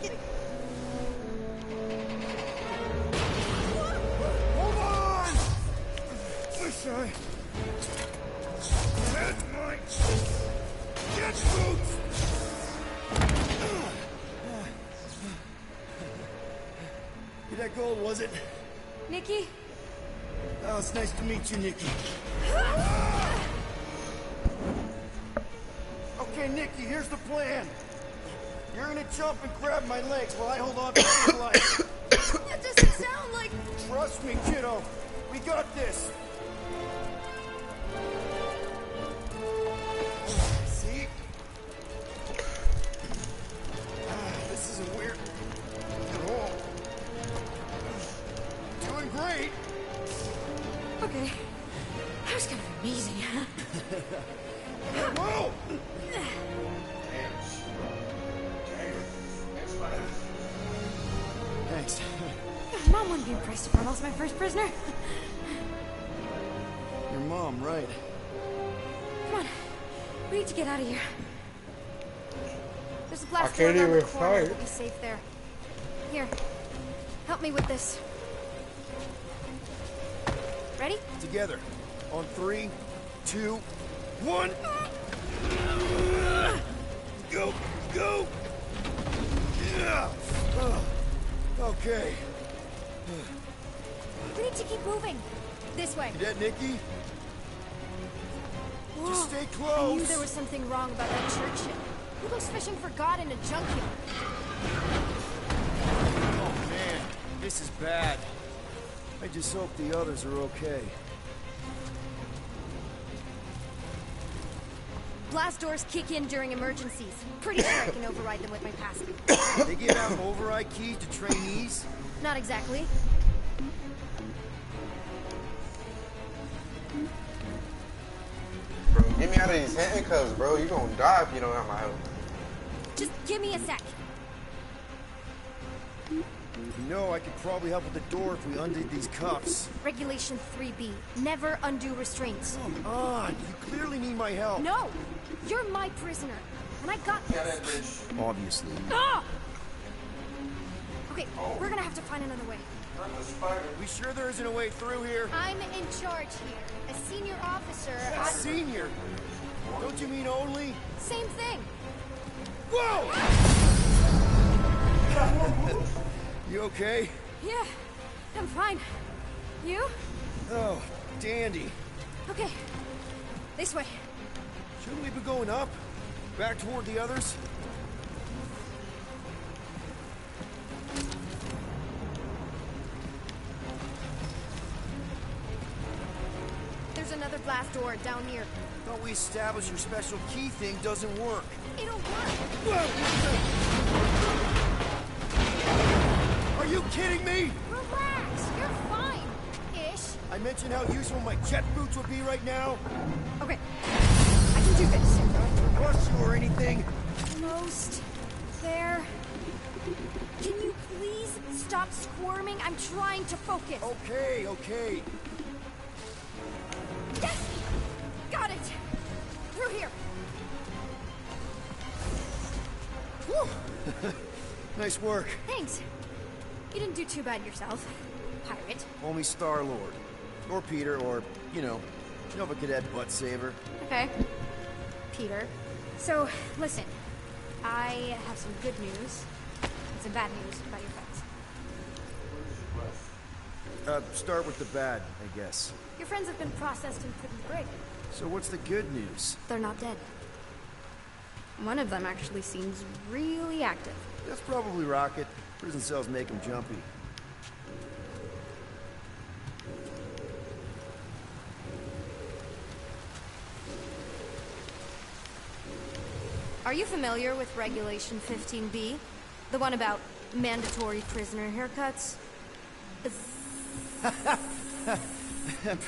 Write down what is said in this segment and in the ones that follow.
take it! Hold on! Wish I had my jet boots! Get that gold, was it? Nikki? Oh, it's nice to meet you, Nikki. Okay, Nikki, here's the plan. You're gonna jump and grab my legs while I hold on to the light. That doesn't sound like... Trust me, kiddo. We got this. See? This isn't weird at all. Doing great. Okay. That was kind of amazing, huh? Whoa! Thanks. Mom wouldn't be impressed if I lost my first prisoner. Your mom, right? Come on. We need to get out of here. There's a blast can't door around the even corner. fight. We'll be safe there. Here. Help me with this. Ready? Together. On 3, 2, 1. Go, go. Yeah. Okay. We need to keep moving. This way. You dead, Nikki? Whoa. Just stay I close. knew there was something wrong about that church ship. Who goes fishing for God in a junkyard? Oh, man. This is bad. I just hope the others are okay. Blast doors kick in during emergencies. Pretty sure I can override them with my password. They give out override keys to trainees? Not exactly. Bro, get me out of these handcuffs, bro. You gonna die if you don't have my help. Just give me a sec. You know, I could probably help with the door if we undid these cuffs. Regulation 3B. Never undo restraints. Come on, you clearly need my help. No! You're my prisoner. And I got this. Obviously. Ah! Okay, we're gonna have to find another way. We sure there isn't a way through here? I'm in charge here. As senior officer, Senior? Don't you mean only? Same thing. Whoa! You okay? Yeah, I'm fine. You? Oh, dandy. Okay. This way. Shouldn't we be going up? Back toward the others? There's another blast door down here. Thought we established your special key thing doesn't work. It'll work. Are you kidding me? Relax. You're fine. Ish. I mentioned how useful my jet boots would be right now. Okay. I can do this. Not to rush you or anything. Almost there. Can you please stop squirming? I'm trying to focus. Okay, okay. Yes! Got it! Through here. Whew. Nice work. Thanks. You didn't do too bad yourself, pirate. Only Star-Lord. Or Peter, or, Nova Cadet Butt Saver. Okay. Peter. So, listen. I have some good news and some bad news about your friends. Start with the bad, I guess. Your friends have been processed and put in the brig. So what's the good news? They're not dead. One of them actually seems really active. That's probably Rocket. Prison cells make him jumpy. Are you familiar with Regulation 15B? The one about mandatory prisoner haircuts? I'm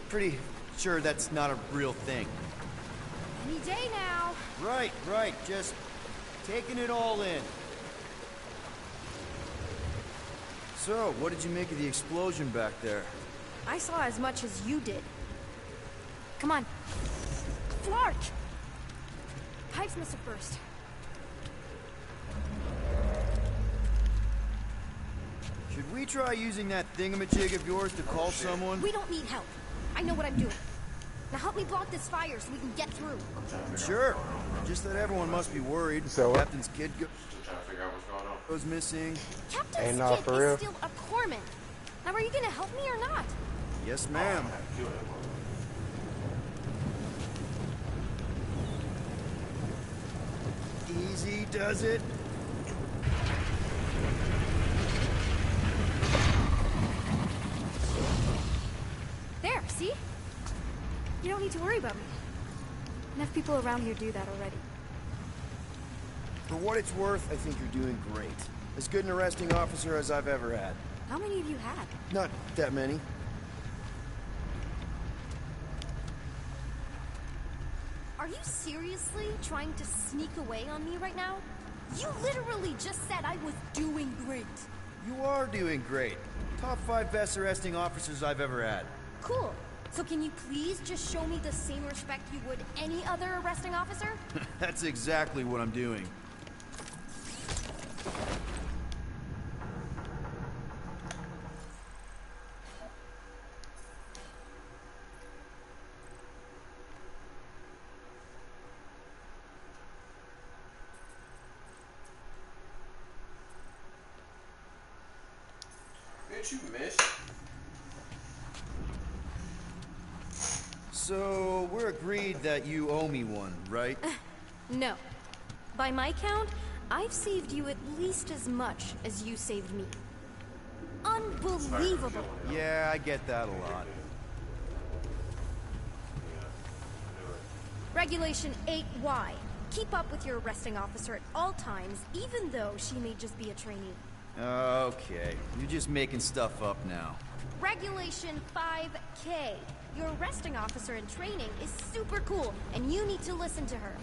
pretty sure that's not a real thing. Any day now. Right, just taking it all in. So, what did you make of the explosion back there? I saw as much as you did. Come on. Flark! Pipes must have burst. Should we try using that thingamajig of yours to call someone? We don't need help. I know what I'm doing. Now help me block this fire so we can get through. Sure. Just that everyone must be worried. So what? Captain's kid Still trying to figure out what's going on. goes missing. Captain's nah, kid for real. is still a corpsman. Now are you gonna help me or not? Yes, ma'am. Easy does it. There, see? You don't need to worry about me. Enough people around here do that already. For what it's worth, I think you're doing great. As good an arresting officer as I've ever had. How many of you had? Not that many. Are you seriously trying to sneak away on me right now? You literally just said I was doing great. You are doing great. Top 5 best arresting officers I've ever had. Cool. So can you please just show me the same respect you would any other arresting officer? That's exactly what I'm doing. Bitch, you missed. So, we're agreed that you owe me one, right? No. By my count, I've saved you at least as much as you saved me. Unbelievable. Yeah, I get that a lot. Regulation 8Y. Keep up with your arresting officer at all times, even though she may just be a trainee. Okay, you're just making stuff up now. Regulation 5K. Your arresting officer in training is super cool, and you need to listen to her.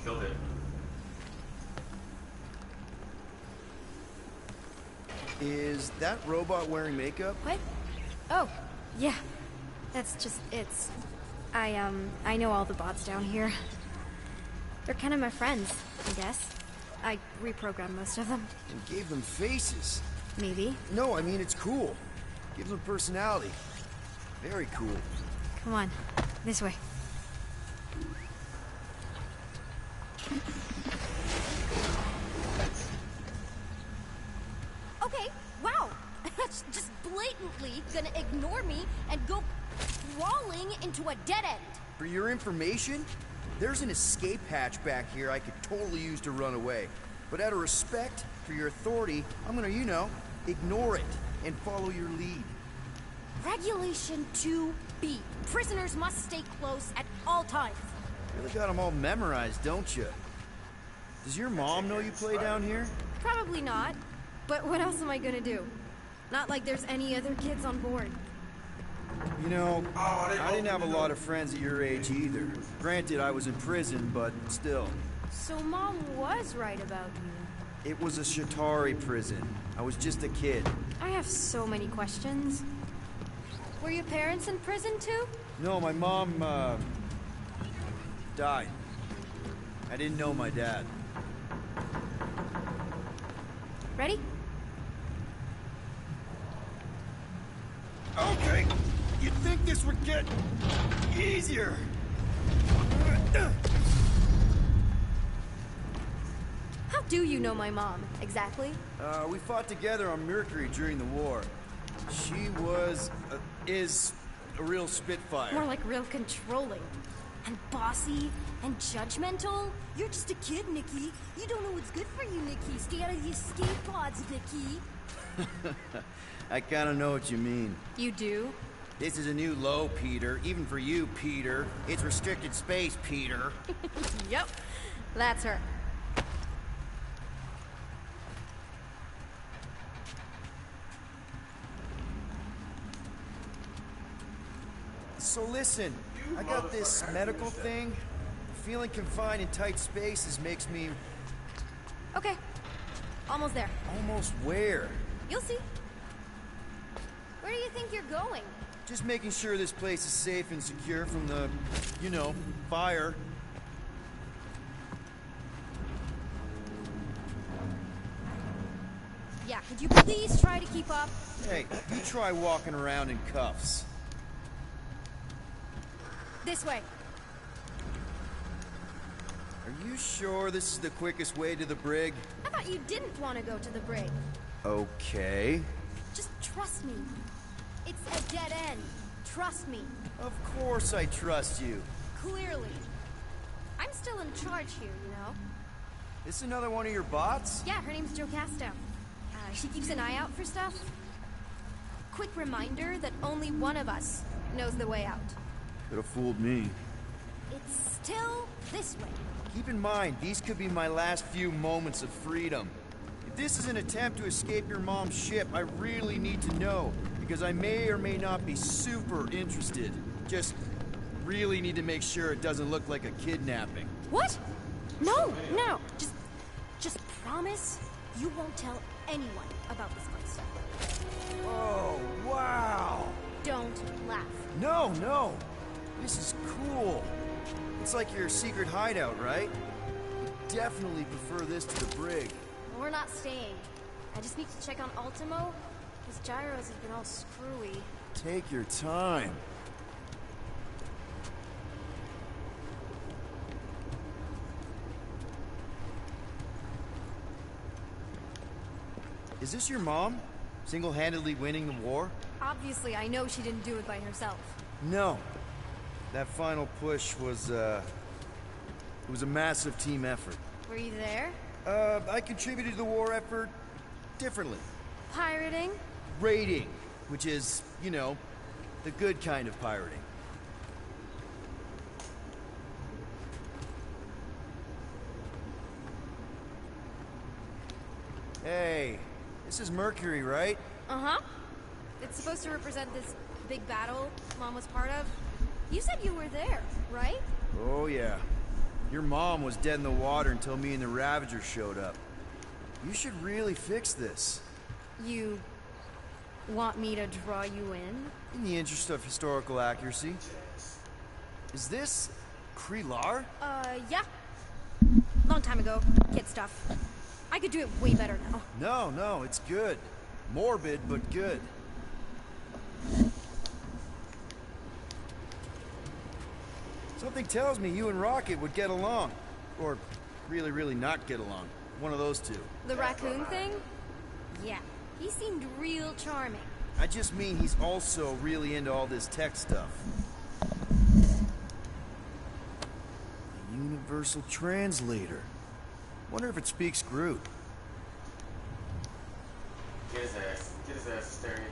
Killed it. Is that robot wearing makeup? What? Oh, yeah. That's just, I know all the bots down here. They're kind of my friends, I guess. I reprogrammed most of them. And gave them faces. Maybe. No, I mean, it's cool. Gives them personality. Very cool. Come on, this way. Okay, wow. That's just blatantly gonna ignore me and go crawling into a dead end. For your information, there's an escape hatch back here I could totally use to run away. But out of respect for your authority, I'm gonna, ignore it and follow your lead. Regulation 2B. Prisoners must stay close at all times. Really got them all memorized, don't you? Does your mom know you play down here? Probably not. But what else am I gonna do? Not like there's any other kids on board. You know, I didn't have a lot of friends at your age either. Granted, I was in prison, but still. So Mom was right about you. It was a Shatari prison. I was just a kid. I have so many questions. Were your parents in prison too? No, my mom, died. I didn't know my dad. Ready? Okay, you'd think this would get easier. How do you know my mom, exactly? We fought together on Mercury during the war. She was, is a real spitfire. More like real controlling. And bossy and judgmental. You're just a kid, Nikki. You don't know what's good for you, Nikki. Stay out of the escape pods, Nikki. I kinda know what you mean. You do? This is a new low, Peter. Even for you, Peter. It's restricted space, Peter. Yep. That's her. So listen, I got this medical thing. Feeling confined in tight spaces makes me Okay. Almost there. almost where? You'll see. Where do you think you're going? Just making sure this place is safe and secure from the, fire. could you please try to keep up? Hey, you try walking around in cuffs. This way. Are you sure this is the quickest way to the brig? I thought you didn't want to go to the brig. Okay. Just trust me. It's a dead end. Trust me. Of course I trust you. Clearly. I'm still in charge here, you know? This another one of your bots? Yeah, her name's Jocasta. She keeps an eye out for stuff. Quick reminder that only one of us knows the way out. Could have fooled me. It's still this way. Keep in mind, these could be my last few moments of freedom. If this is an attempt to escape your mom's ship, I really need to know, because I may or may not be super interested. Just really need to make sure it doesn't look like a kidnapping. What? No, no. Just promise you won't tell anyone about this place. Oh, wow! Don't laugh. No, no! This is cool. It's like your secret hideout, right? I definitely prefer this to the brig. We're not staying. I just need to check on Ultimo. His gyros have been all screwy. Take your time. Is this your mom? Single-handedly winning the war? Obviously, I know she didn't do it by herself. No. That final push was, it was a massive team effort. Were you there? I contributed to the war effort differently. Pirating? Raiding, which is, you know, the good kind of pirating. Hey, this is Mercury, right? Uh-huh. It's supposed to represent this big battle Mom was part of. You said you were there, right? Oh, yeah. Your mom was dead in the water until me and the Ravagers showed up. You should really fix this. You want me to draw you in? In the interest of historical accuracy. Is this Krelar? Yeah. Long time ago. Kid stuff. I could do it way better now. No, no, it's good. Morbid, but good. Something tells me you and Rocket would get along. Or really, really not get along. One of those two. The raccoon thing? Yeah. He seemed real charming. I just mean he's also really into all this tech stuff. A universal translator. Wonder if it speaks Groot. Get his ass. Get his ass staring.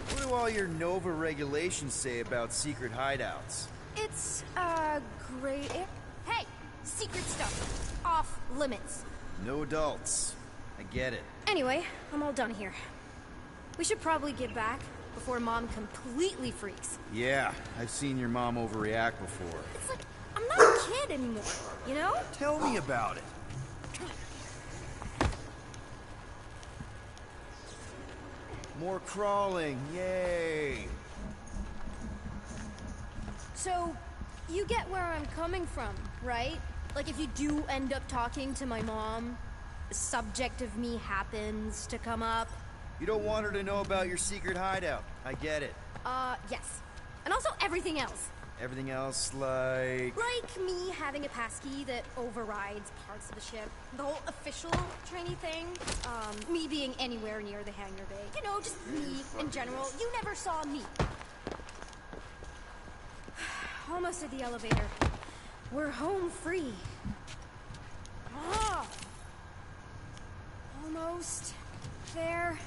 What do all your Nova regulations say about secret hideouts? It's, great. Hey! Secret stuff. Off limits. No adults. I get it. Anyway, I'm all done here. We should probably get back before Mom completely freaks. Yeah, I've seen your mom overreact before. It's like, I'm not a kid anymore, you know? Tell me about it. More crawling, yay! So, you get where I'm coming from, right? Like if you do end up talking to my mom, the subject of me happens to come up. You don't want her to know about your secret hideout. I get it. Yes. And also everything else. Everything else, like... Like me having a passkey that overrides parts of the ship. The whole official trainee thing. Me being anywhere near the hangar bay. You know, just me in general. You never saw me. Almost at the elevator. We're home free. Ah! Almost there.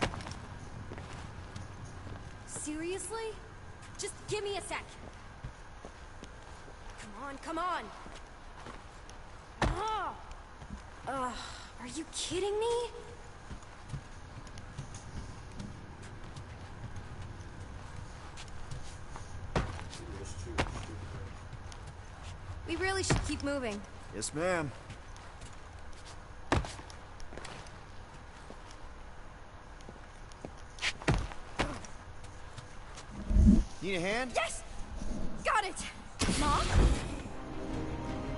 Seriously? Just give me a sec. Come on, come on. Ah! Are you kidding me? We really should keep moving. Yes, ma'am. Need a hand? Yes! Got it! Mom?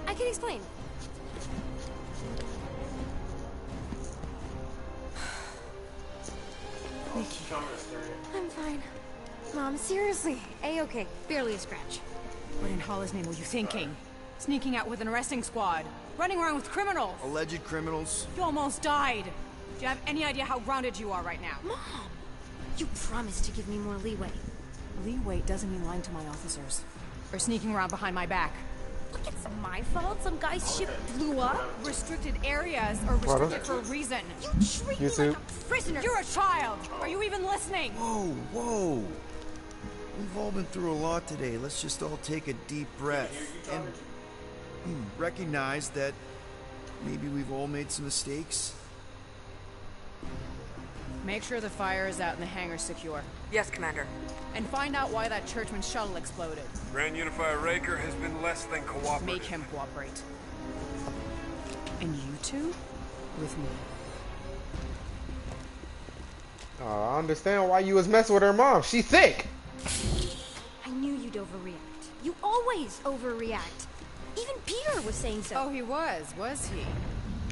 I can explain. Nikki. I'm fine. Mom, seriously. A-okay. Barely a scratch. What in Hollis' name were you thinking? Sneaking out with an arresting squad. Running around with criminals. Alleged criminals. You almost died. Do you have any idea how grounded you are right now? Mom! You promised to give me more leeway. Leeway doesn't mean lying to my officers. Or sneaking around behind my back. Look, it's my fault. Some guy's ship blew up. Restricted areas are restricted for a reason. You treat me YouTube. like a prisoner. You're a child! Are you even listening? Whoa, whoa. We've all been through a lot today. Let's just all take a deep breath and recognize that maybe we've all made some mistakes. Make sure the fire is out and the hangar's secure. Yes, Commander. And find out why that Churchman shuttle exploded. Grand Unifier Raker has been less than cooperative. Make him cooperate. And you two? With me. I understand why you was messing with her mom. She thick. I knew you'd overreact. You always overreact. Even Peter was saying so. Oh, he was he?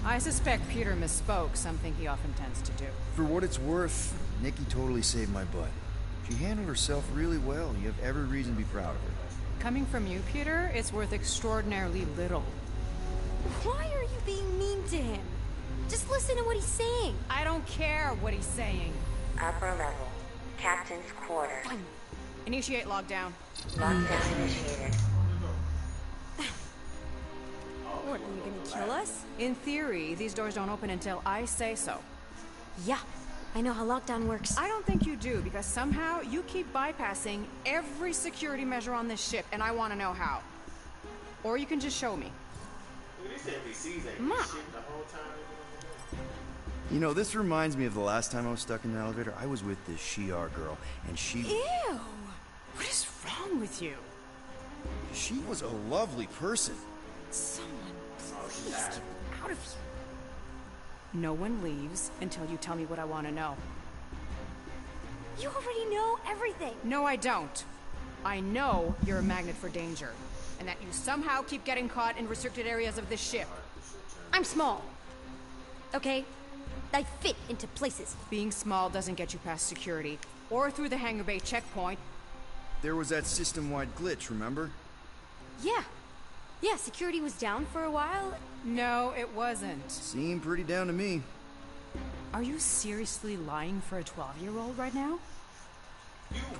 I suspect Peter misspoke, something he often tends to do. For what it's worth, Nikki totally saved my butt. She handled herself really well. You have every reason to be proud of her. Coming from you, Peter, it's worth extraordinarily little. Why are you being mean to him? Just listen to what he's saying. I don't care what he's saying. Upper level. Captain's quarters. Fine. Initiate lockdown. Lockdown initiated. What, are you gonna kill us? In theory, these doors don't open until I say so. Yeah, I know how lockdown works. I don't think you do, because somehow you keep bypassing every security measure on this ship, and I want to know how. Or you can just show me. Mom. You know, this reminds me of the last time I was stuck in the elevator. I was with this Shi'ar girl, and she What is wrong with you? was a lovely person. Someone, please get me out of here. No one leaves until you tell me what I want to know. You already know everything. No, I don't. I know you're a magnet for danger, and that you somehow keep getting caught in restricted areas of this ship. I'm small. Okay? I fit into places. Being small doesn't get you past security, or through the hangar bay checkpoint. There was that system-wide glitch, remember? Yeah. Yeah, security was down for a while. No, it wasn't. Seemed pretty down to me. Are you seriously lying for a 12-year-old right now?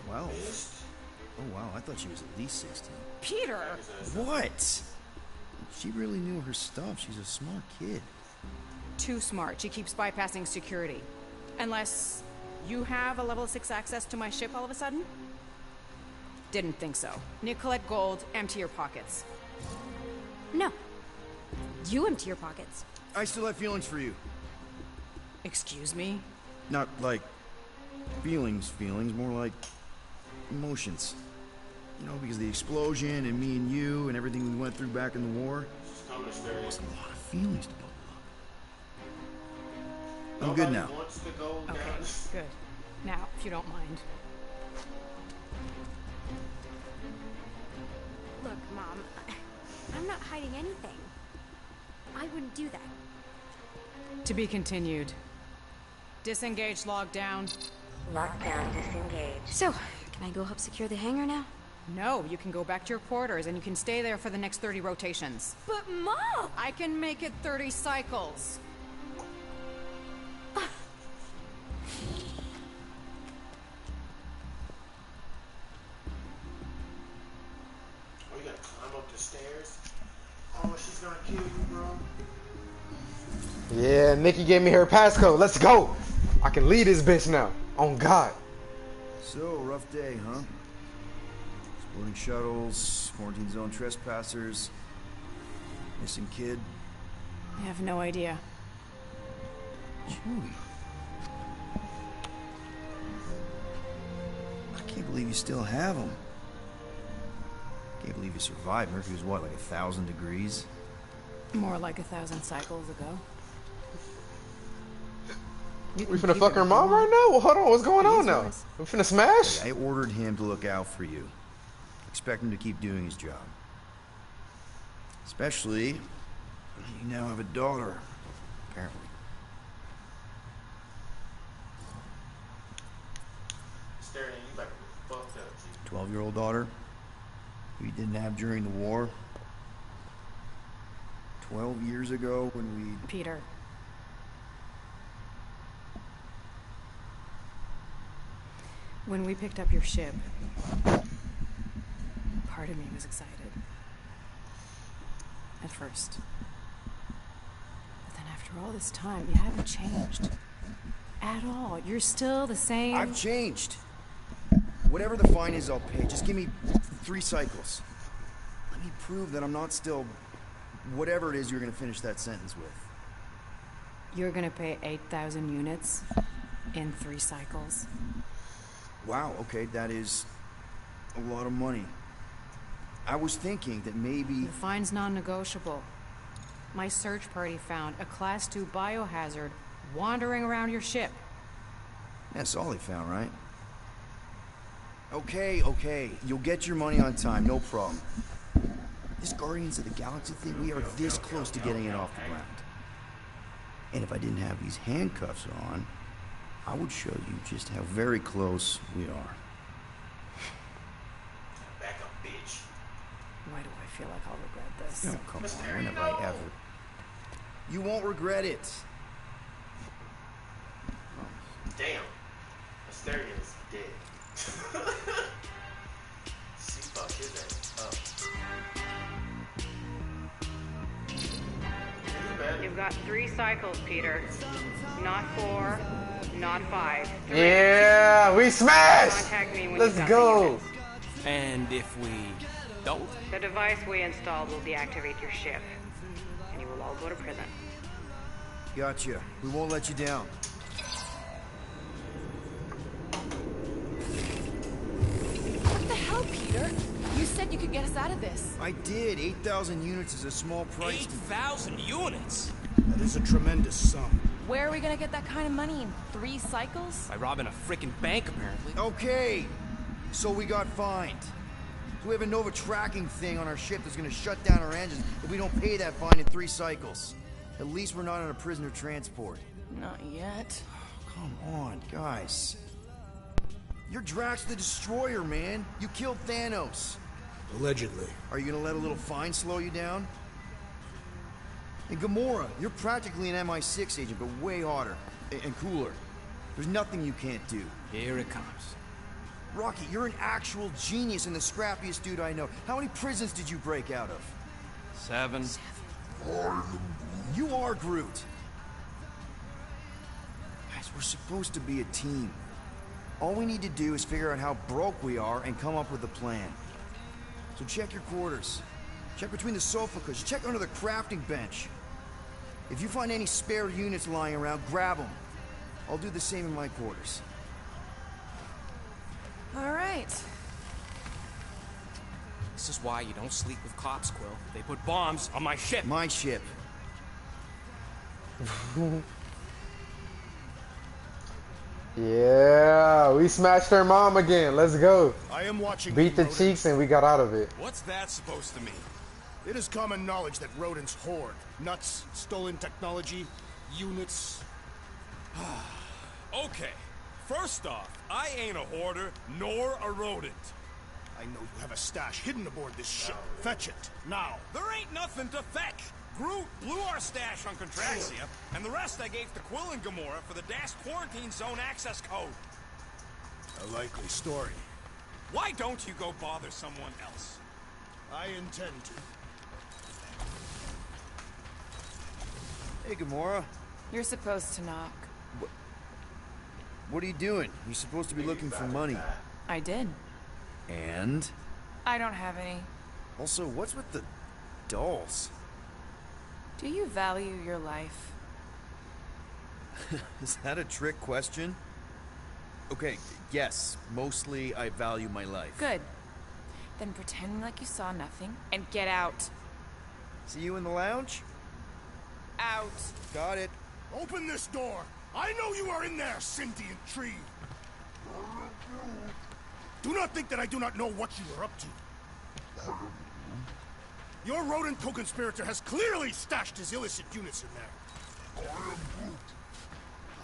12? Oh wow, I thought she was at least 16. Peter! What? She really knew her stuff. She's a smart kid. Too smart. She keeps bypassing security. Unless you have a level 6 access to my ship all of a sudden? Didn't think so. Nicolette Gold, empty your pockets. No. You empty your pockets. I still have feelings for you. Excuse me? Not like feelings, more like emotions. You know, because of the explosion and me and you and everything we went through back in the war. There's a lot of feelings to bubble up. I'm good now. Okay, good. Now, if you don't mind. Look, Mom, I'm not hiding anything. I wouldn't do that. To be continued. Disengage lockdown. Lockdown disengaged. So, can I go help secure the hangar now? No, you can go back to your quarters and you can stay there for the next 30 rotations. But Mom! I can make it 30 cycles. Oh, you gotta climb up the stairs? Oh, she's gonna kill you, bro. Yeah, Nikki gave me her passcode. Let's go. I can lead this bitch now. On God. So, rough day, huh? Exploding shuttles, quarantine zone trespassers, missing kid. I have no idea. Chewie. I can't believe you still have him. Can't believe you survived. Mercury was what, like 1,000 degrees? More like 1,000 cycles ago. We finna fuck her mom right now? Well, hold on, what's going on now? We finna smash? I ordered him to look out for you. Expect him to keep doing his job. Especially, you now have a daughter, apparently. Staring at you like a fucked up, G. 12-year-old daughter who you didn't have during the war. 12 years ago when we... Peter. When we picked up your ship, part of me was excited. At first. But then after all this time, you haven't changed. At all. You're still the same... I've changed. Whatever the fine is, I'll pay. Just give me 3 cycles. Let me prove that I'm not still... whatever it is you're gonna finish that sentence with. You're gonna pay 8,000 units in 3 cycles. Wow, okay, that is a lot of money. I was thinking that maybe... The fine's non-negotiable. My search party found a Class 2 biohazard wandering around your ship. That's all they found, right? Okay, you'll get your money on time, no problem. This Guardians of the Galaxy thing, we are this close to getting it off the ground. And if I didn't have these handcuffs on, I would show you just how very close we are. Back up, bitch. Why do I feel like I'll regret this? Oh, come on, when have I ever... You won't regret it. Damn. Asterion is dead. She fucked his ass up. You've got 3 cycles, Peter. Not 4, not 5. 3. Yeah, we smash! Contact me when Let's you've got go! the units. And if we don't? The device we installed will deactivate your ship, and you will all go to prison. Gotcha. We won't let you down. What the hell, Peter? You said you could get us out of this. I did. 8,000 units is a small price. 8,000 units? That is a tremendous sum. Where are we gonna get that kind of money in 3 cycles? By robbing a freaking bank, apparently. Okay, so we got fined. So we have a Nova tracking thing on our ship that's gonna shut down our engines if we don't pay that fine in 3 cycles. At least we're not on a prisoner transport. Not yet. Come on, guys. You're Drax the Destroyer, man. You killed Thanos. Allegedly. Are you gonna let a little fine slow you down? And Gamora, you're practically an MI6 agent, but way hotter and cooler. There's nothing you can't do. Here it comes. Rocky, you're an actual genius and the scrappiest dude I know. How many prisons did you break out of? 7. You are Groot. Guys, we're supposed to be a team. All we need to do is figure out how broke we are and come up with a plan. So check your quarters. Check between the sofa cushions. Check under the crafting bench. If you find any spare units lying around, grab them. I'll do the same in my quarters. All right. This is why you don't sleep with cops, Quill. They put bombs on my ship. My ship. Yeah, we smashed her mom again. Let's go. I am watching. Beat the rodents. cheeks and we got out of it. What's that supposed to mean? It is common knowledge that rodents hoard nuts, stolen technology, units. Okay, first off, I ain't a hoarder nor a rodent. I know you have a stash hidden aboard this ship. Fetch it, now. There ain't nothing to fetch. Groot blew our stash on Contraxia, and the rest I gave to Quill and Gamora for the DAS quarantine zone access code. A likely story. Why don't you go bother someone else? I intend to. Hey, Gamora. You're supposed to knock. What are you doing? You're supposed to be looking for money. I did. And? I don't have any. Also, what's with the dolls? Do you value your life? Is that a trick question? Okay, yes. Mostly I value my life. Good. Then pretend like you saw nothing and get out. See you in the lounge? Out. Got it. Open this door! I know you are in there, sentient tree! Do not think that I do not know what you are up to. Your rodent co-conspirator has clearly stashed his illicit units in there.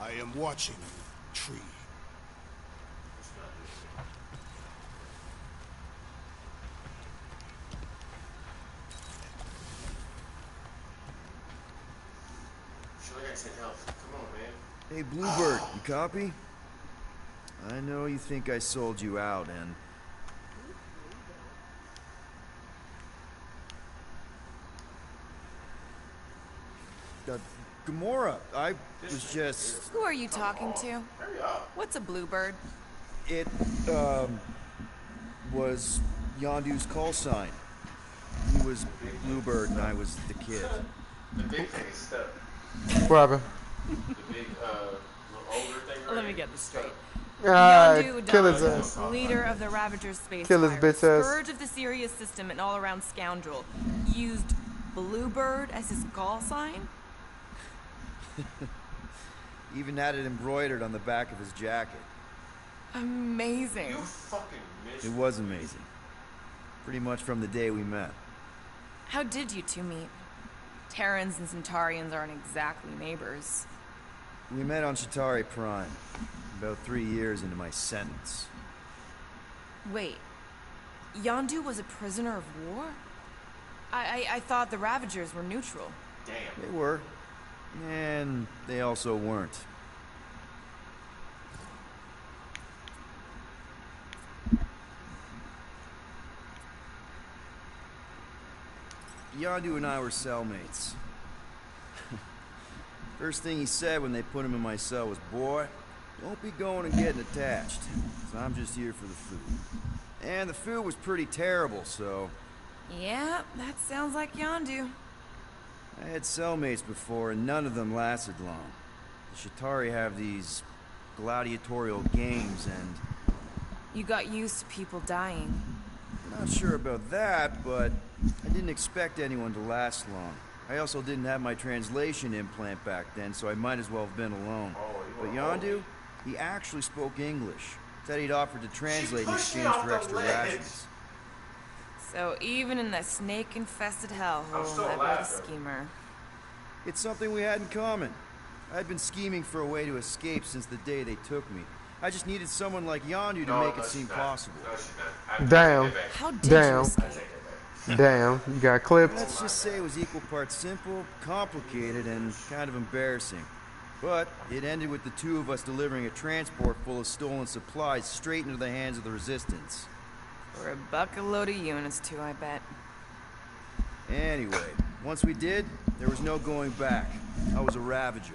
I am watching you, tree. Come on, man. Hey, Bluebird, you copy? I know you think I sold you out, and... Gamora, I was just... Who are you talking to? What's a bluebird? It, was Yondu's call sign. He was Bluebird and I was the kid. The big thing is stuck. What happened? The big, older thing. Let me get this straight. Kill his Yondu ass. Udon, leader of the Ravagers space Kill his virus, bitch ass. scourge of the Sirius system, and all-around scoundrel, used Bluebird as his call sign? Even had it embroidered on the back of his jacket. Amazing. You fucking missed. It was amazing. Pretty much from the day we met. How did you two meet? Terrans and Centaurians aren't exactly neighbors. We met on Chitauri Prime, about 3 years into my sentence. Wait, Yondu was a prisoner of war? I thought the Ravagers were neutral. Damn. They were. And they also weren't. Yondu and I were cellmates. First thing he said when they put him in my cell was, "Boy, don't be going and getting attached. 'Cause I'm just here for the food." And the food was pretty terrible, so... Yeah, that sounds like Yondu. I had cellmates before, and none of them lasted long. The Chitauri have these gladiatorial games, and... You got used to people dying. Not sure about that, but I didn't expect anyone to last long. I also didn't have my translation implant back then, so I might as well have been alone. But Yondu, he actually spoke English. Said he'd offered to translate in exchange for extra rations. So even in that snake-infested hellhole, I bet a schemer. It's something we had in common. I'd been scheming for a way to escape since the day they took me. I just needed someone like Yondu to make it seem possible. Damn. How did you Damn. escape? Damn. You got clipped. Let's just say it was equal parts simple, complicated, and kind of embarrassing. But it ended with the two of us delivering a transport full of stolen supplies straight into the hands of the Resistance. For a bucket load of units, too, I bet. Anyway, once we did, there was no going back. I was a Ravager.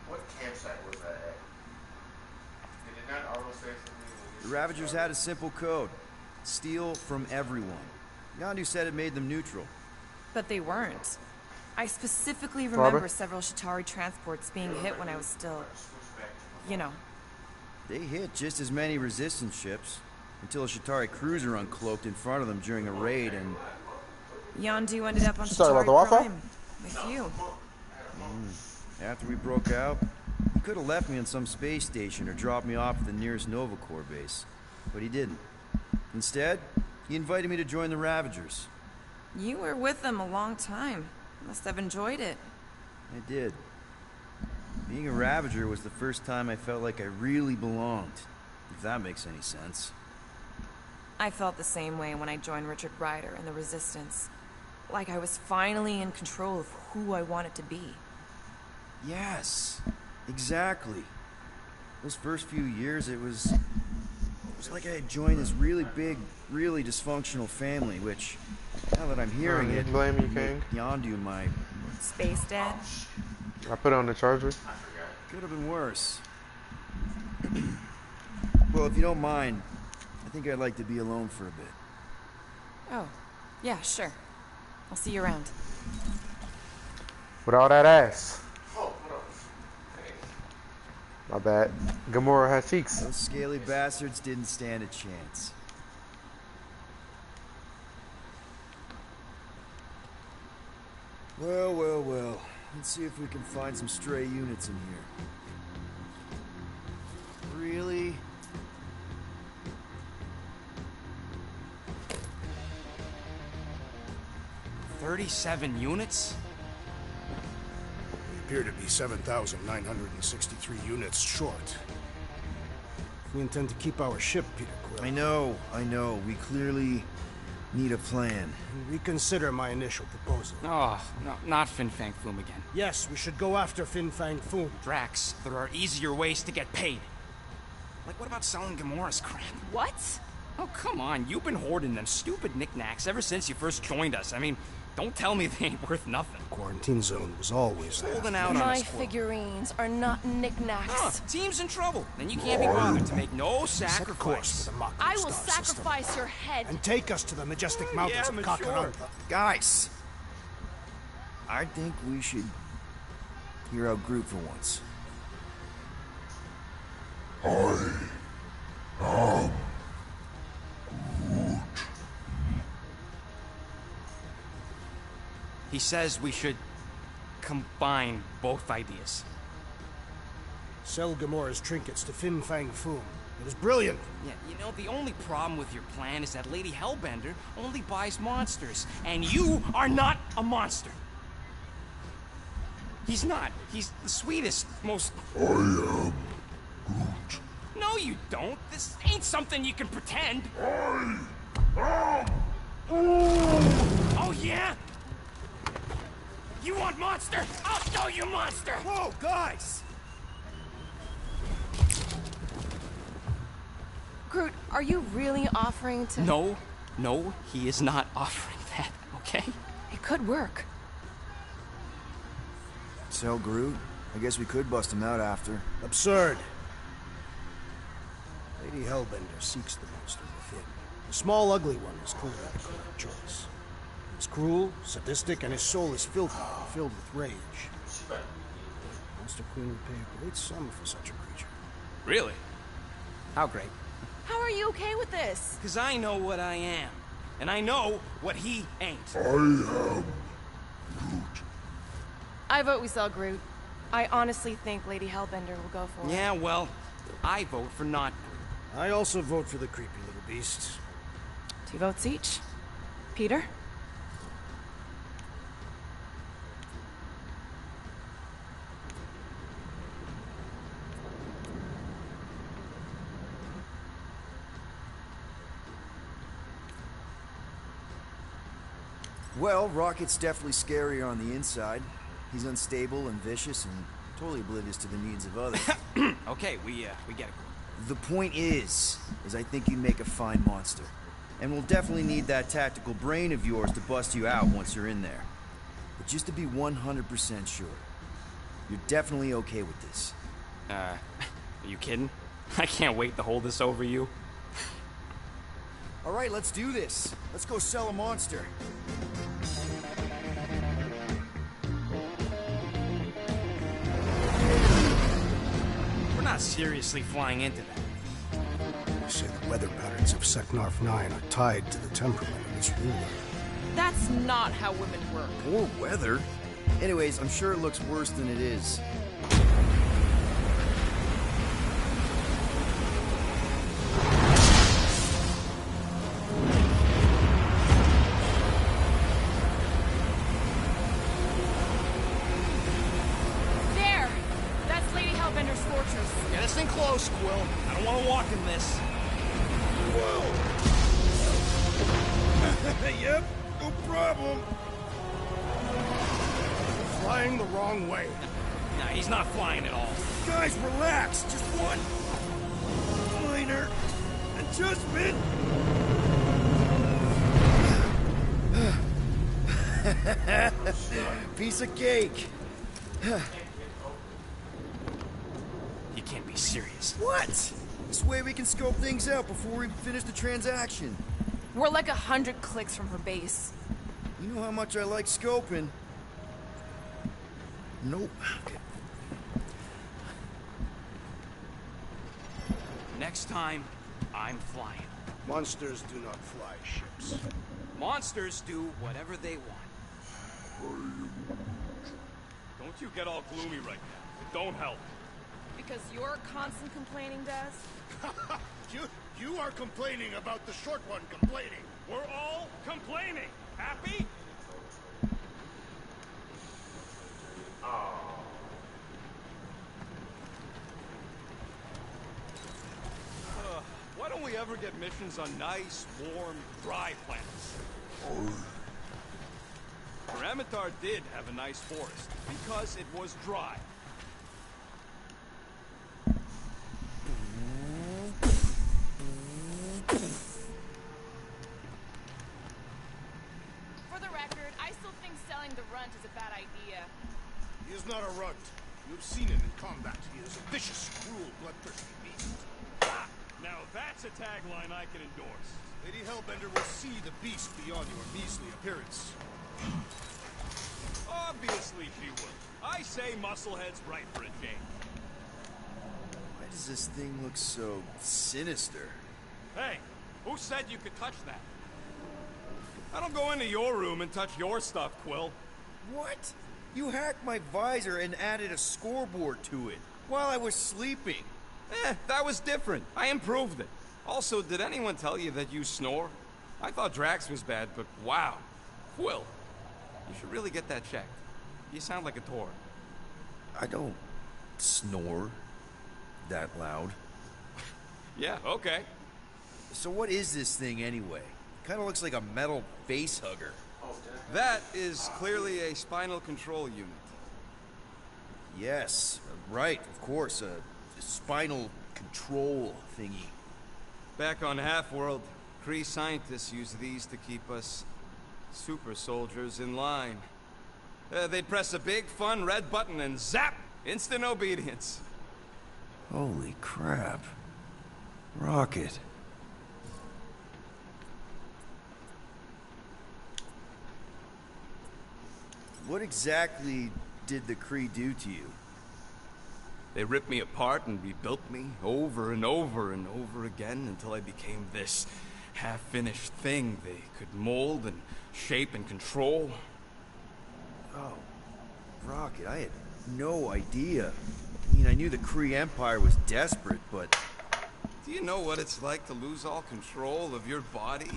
What campsite was that at? Did it not almost say something? The Ravagers had a simple code. Steal from everyone. Yondu said it made them neutral. But they weren't. I specifically remember several Chitauri transports being hit when I was still... you know. They hit just as many Resistance ships, until a Chitauri cruiser uncloaked in front of them during a raid, and... Yondu ended up on She's talking about Chitauri the Wi-Fi? Prime. With you. After we broke out, he could have left me on some space station or dropped me off at the nearest Nova Corps base. But he didn't. Instead, he invited me to join the Ravagers. You were with them a long time. Must have enjoyed it. I did. Being a Ravager was the first time I felt like I really belonged, if that makes any sense. I felt the same way when I joined Richard Rider and the Resistance. Like I was finally in control of who I wanted to be. Yes, exactly. Those first few years, it was like I had joined this really big, really dysfunctional family, which, now that I'm hearing it, blame you, made King. Yondu my... Space Dad? I put it on the charger. Could have been worse. Well, if you don't mind, I think I'd like to be alone for a bit. Oh, yeah, sure. I'll see you around. With all that ass. My bad. Gamora has cheeks. Those scaly bastards didn't stand a chance. Well, well, well. Let's see if we can find some stray units in here. Really? $37 units? We appear to be 7,963 units short. If we intend to keep our ship, Peter Quill, I know. We clearly need a plan. reconsider my initial proposal. Oh, no, not Fin Fang Foom again. Yes, we should go after Fin Fang Foom. Drax, there are easier ways to get paid. Like, what about selling Gamora's crap? What? Oh, come on. You've been hoarding them stupid knickknacks ever since you first joined us. I mean, don't tell me they ain't worth nothing. Quarantine zone was always there. Holding out on My us, Quill. figurines are not knickknacks. Team's in trouble. Then you can't be bothered to make no Set a course sacrifice. for the Mako I will Star System, sacrifice your head. and take us to the majestic mountains of Kakaranda. Guys! I think we should hear out Groot for once. He says we should combine both ideas. Sell Gamora's trinkets to Fin Fang Foom. It was brilliant. Yeah, you know, the only problem with your plan is that Lady Hellbender only buys monsters, and you are not a monster. He's not. He's the sweetest, most... I am Groot. No, you don't. This ain't something you can pretend. I am... Oh, yeah? You want monster? I'll show you monster! Whoa, guys! Groot, are you really offering to... No, he is not offering that, okay? It could work. Sell Groot? I guess we could bust him out after. Absurd. Lady Hellbender seeks the monster within. The small, ugly one is clearly the correct choice. He's cruel, sadistic, and his soul is filthy, filled with rage. Monster Queen would pay a great sum for such a creature. Really? How great? How are you okay with this? Because I know what I am. And I know what he ain't. I vote we sell Groot. I honestly think Lady Hellbender will go for it. Yeah, well, I vote for not Groot. I also vote for the creepy little beast. 2 votes each. Peter? Well, Rocket's definitely scarier on the inside. He's unstable and vicious and totally oblivious to the needs of others. Okay, we get it. The point is I think you make a fine monster. And we'll definitely need that tactical brain of yours to bust you out once you're in there. But just to be 100% sure, you're definitely okay with this. Are you kidding? I can't wait to hold this over you. All right, let's do this. Let's go sell a monster. We're not seriously flying into that. They say the weather patterns of Seknarf 9 are tied to the temperament of its ruler. That's not how women work. Poor weather. Anyways, I'm sure it looks worse than it is. There! That's Lady Hellbender's fortress. Get us in close, Quill. I don't want to walk in this. Yep, no problem. Flying the wrong way. Nah, he's not flying at all. Guys, relax. Just one minor adjustment. Piece of cake. You can't be serious. What? This way we can scope things out before we finish the transaction. We're like 100 clicks from her base. You know how much I like scoping. Nope. Next time, I'm flying. Monsters do not fly ships. Monsters do whatever they want. Don't you get all gloomy right now. It don't help. Because your constant complaining does? You are complaining about the short one complaining. We're all complaining. Happy? Why don't we ever get missions on nice, warm, dry planets? Paramitar did have a nice forest, because it was dry. For the record, I still think selling the runt is a bad idea. He is not a runt. You've seen him in combat. He is a vicious, cruel, bloodthirsty beast. Ah, now that's a tagline I can endorse. Lady Hellbender will see the beast beyond your measly appearance. Obviously she would. I say Musclehead's right for a change. Why does this thing look so sinister? Hey, who said you could touch that? I don't go into your room and touch your stuff, Quill. What? You hacked my visor and added a scoreboard to it while I was sleeping. That was different. I improved it. Also, did anyone tell you that you snore? I thought Drax was bad, but wow. Quill, you should really get that checked. You sound like a Tor. I don't snore that loud. Yeah, okay. So what is this thing anyway? Kind of looks like a metal face hugger. That is clearly a spinal control unit. Yes, right, of course, a spinal control thingy. Back on Half-World, Kree scientists use these to keep us super soldiers in line. They'd press a big, fun red button and zap! Instant obedience. Holy crap. Rocket. What exactly did the Kree do to you? They ripped me apart and rebuilt me over and over and over again until I became this half-finished thing they could mold and shape and control. Oh, Rocket, I had no idea. I mean, I knew the Kree Empire was desperate, but... Do you know what it's like to lose all control of your body?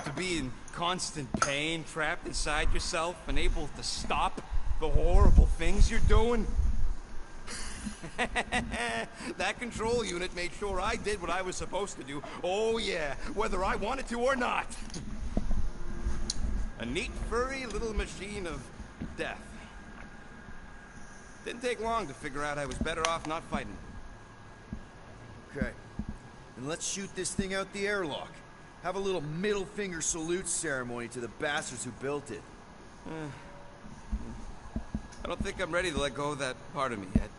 To be in constant pain, trapped inside yourself, unable to stop the horrible things you're doing? That control unit made sure I did what I was supposed to do. Oh yeah, whether I wanted to or not. A neat, furry little machine of death. Didn't take long to figure out I was better off not fighting. Okay. Then let's shoot this thing out the airlock. Have a little middle finger salute ceremony to the bastards who built it. I don't think I'm ready to let go of that part of me yet.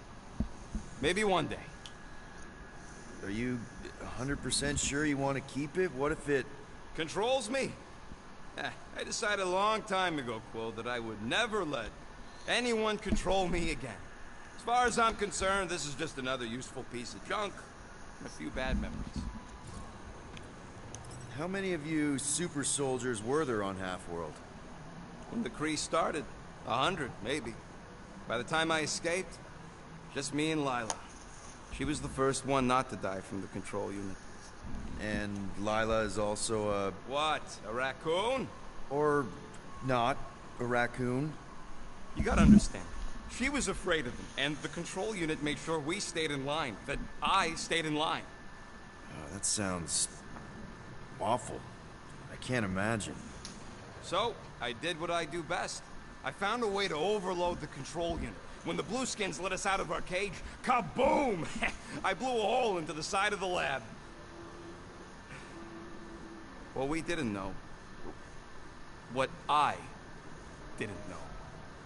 Maybe one day. Are you 100% sure you want to keep it? What if it... Controls me? I decided a long time ago, Quill, that I would never let anyone control me again. As far as I'm concerned, this is just another useful piece of junk and a few bad memories. How many of you super soldiers were there on Half-World? When the Kree started, 100, maybe. By the time I escaped, just me and Lila. She was the first one not to die from the control unit. And Lila is also a... What? A raccoon? Or not a raccoon? You gotta understand. She was afraid of them, and the control unit made sure we stayed in line. That I stayed in line. Oh, that sounds... awful. I can't imagine. So, I did what I do best. I found a way to overload the control unit. When the Blueskins let us out of our cage, kaboom! I blew a hole into the side of the lab. What we didn't know, what I didn't know,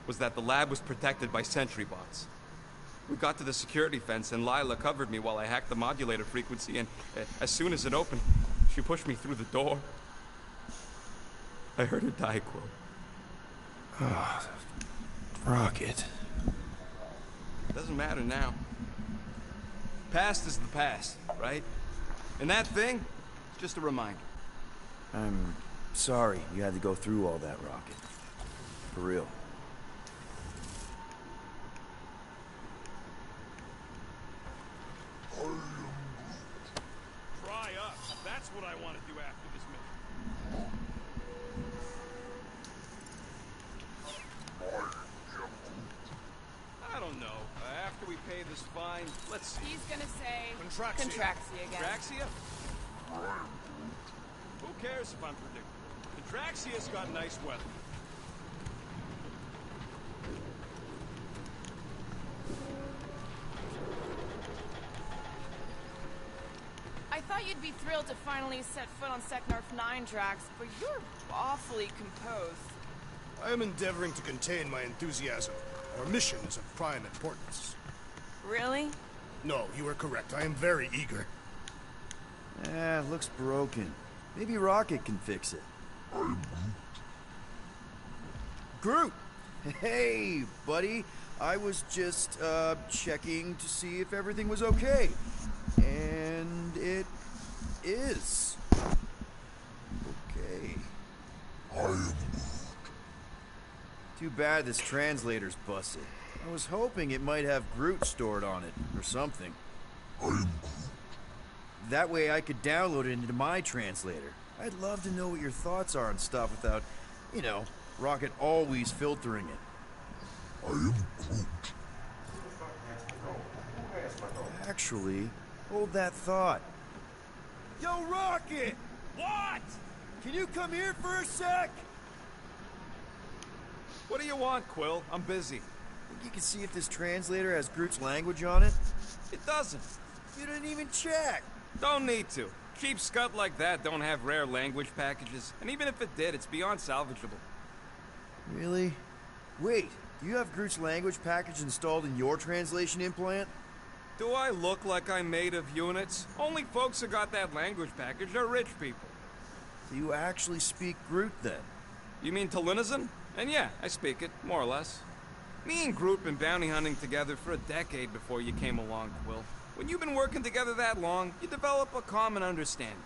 was that the lab was protected by sentry bots. We got to the security fence and Lila covered me while I hacked the modulator frequency, and as soon as it opened, she pushed me through the door. I heard her die, Quill. Oh, Rocket. Doesn't matter now. Past is the past, right? And that thing? Just a reminder. I'm sorry you had to go through all that, Rocket. For real. Dry up. That's what I want to do after this mission. I don't know. After we pay this fine, let's see. He's gonna say... Contraxia. Contraxia again. Contraxia? Who cares if I'm predictable? Contraxia's got nice weather. I thought you'd be thrilled to finally set foot on Seknarf 9, Drax, but you're awfully composed. I am endeavoring to contain my enthusiasm. Our mission is of prime importance. Really? No, you are correct. I am very eager. Looks broken. Maybe Rocket can fix it. Groot! Hey, buddy. I was just, checking to see if everything was okay. And it is. Okay. Too bad this translator's busted. I was hoping it might have Groot stored on it, or something. That way I could download it into my translator. I'd love to know what your thoughts are on stuff without, you know, Rocket always filtering it. Actually, hold that thought. Yo, Rocket! What? Can you come here for a sec? What do you want, Quill? I'm busy. Think you can see if this translator has Groot's language on it? It doesn't. You didn't even check. Don't need to. Cheap scud like that don't have rare language packages, and even if it did, it's beyond salvageable. Really? Wait, do you have Groot's language package installed in your translation implant? Do I look like I'm made of units? Only folks who got that language package are rich people. So you actually speak Groot then? You mean Talinisan? And yeah, I speak it, more or less. Me and Groot been bounty hunting together for a decade before you came along, Quill. When you've been working together that long, you develop a common understanding.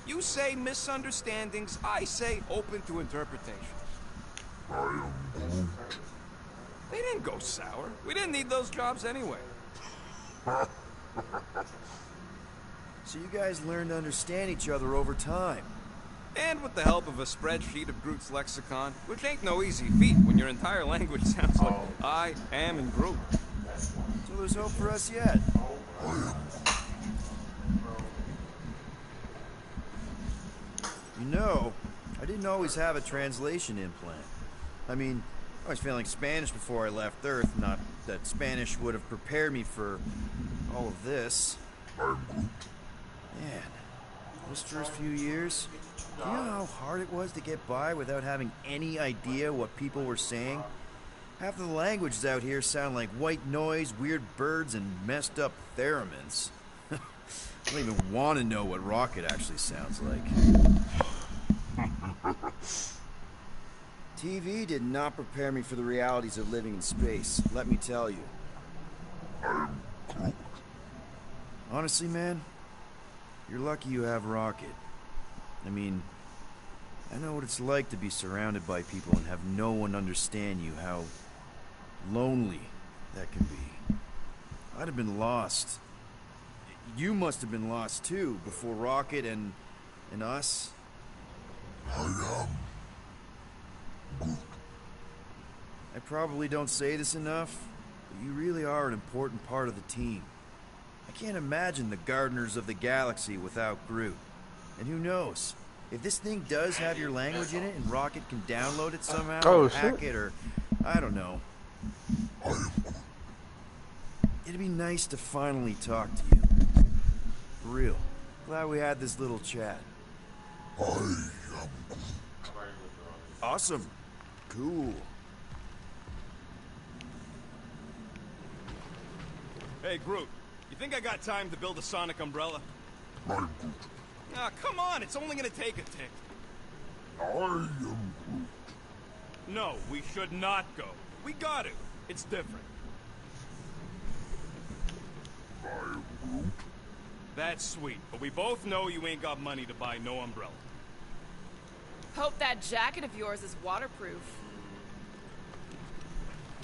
You say misunderstandings, I say open to interpretation. They didn't go sour. We didn't need those jobs anyway. So you guys learned to understand each other over time. And with the help of a spreadsheet of Groot's lexicon, which ain't no easy feat when your entire language sounds like I am in Groot. So there's hope for us yet. You know, I didn't always have a translation implant. I mean, I was feeling Spanish before I left Earth, not that Spanish would have prepared me for all of this. Man, those first few years, do you know how hard it was to get by without having any idea what people were saying? Half of the languages out here sound like white noise, weird birds, and messed up theremins. I don't even want to know what Rocket actually sounds like. TV did not prepare me for the realities of living in space, let me tell you. Honestly, man, you're lucky you have Rocket. I mean, I know what it's like to be surrounded by people and have no one understand you, how lonely that can be. I'd have been lost. You must have been lost too, before Rocket and us. I probably don't say this enough, but you really are an important part of the team. I can't imagine the Gardeners of the Galaxy without Groot. And who knows? If this thing does have your language in it and Rocket can download it somehow, or hack it, or I don't know. It'd be nice to finally talk to you. For real. Glad we had this little chat. Awesome. Cool. Hey, Groot. You think I got time to build a sonic umbrella? Ah, come on. It's only gonna take a tick. No, we should not go. We got to. It's different. That's sweet, but we both know you ain't got money to buy no umbrella. Hope that jacket of yours is waterproof.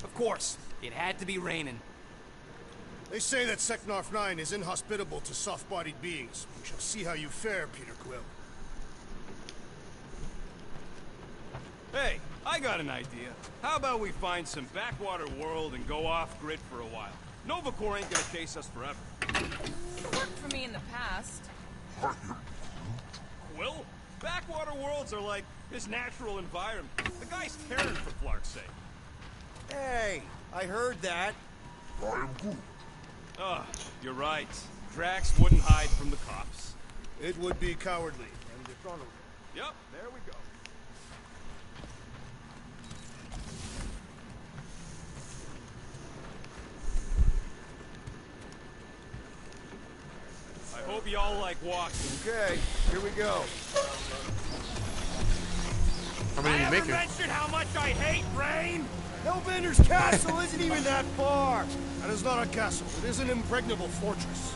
Of course. It had to be raining. They say that Seknarf 9 is inhospitable to soft-bodied beings. We shall see how you fare, Peter Quill. Hey, I got an idea. How about we find some backwater world and go off-grid for a while? Nova Corps ain't gonna chase us forever. It worked for me in the past. Quill? Backwater worlds are like his natural environment. The guy's Terran, for Flark's sake. Hey, I heard that. You're right. Drax wouldn't hide from the cops. It would be cowardly and dishonorable. Yep, there we go. I hope y'all like walking. Okay, here we go. How many I you ever making? mentioned how much I hate rain? Hellbender's castle isn't even that far. That is not a castle. It is an impregnable fortress.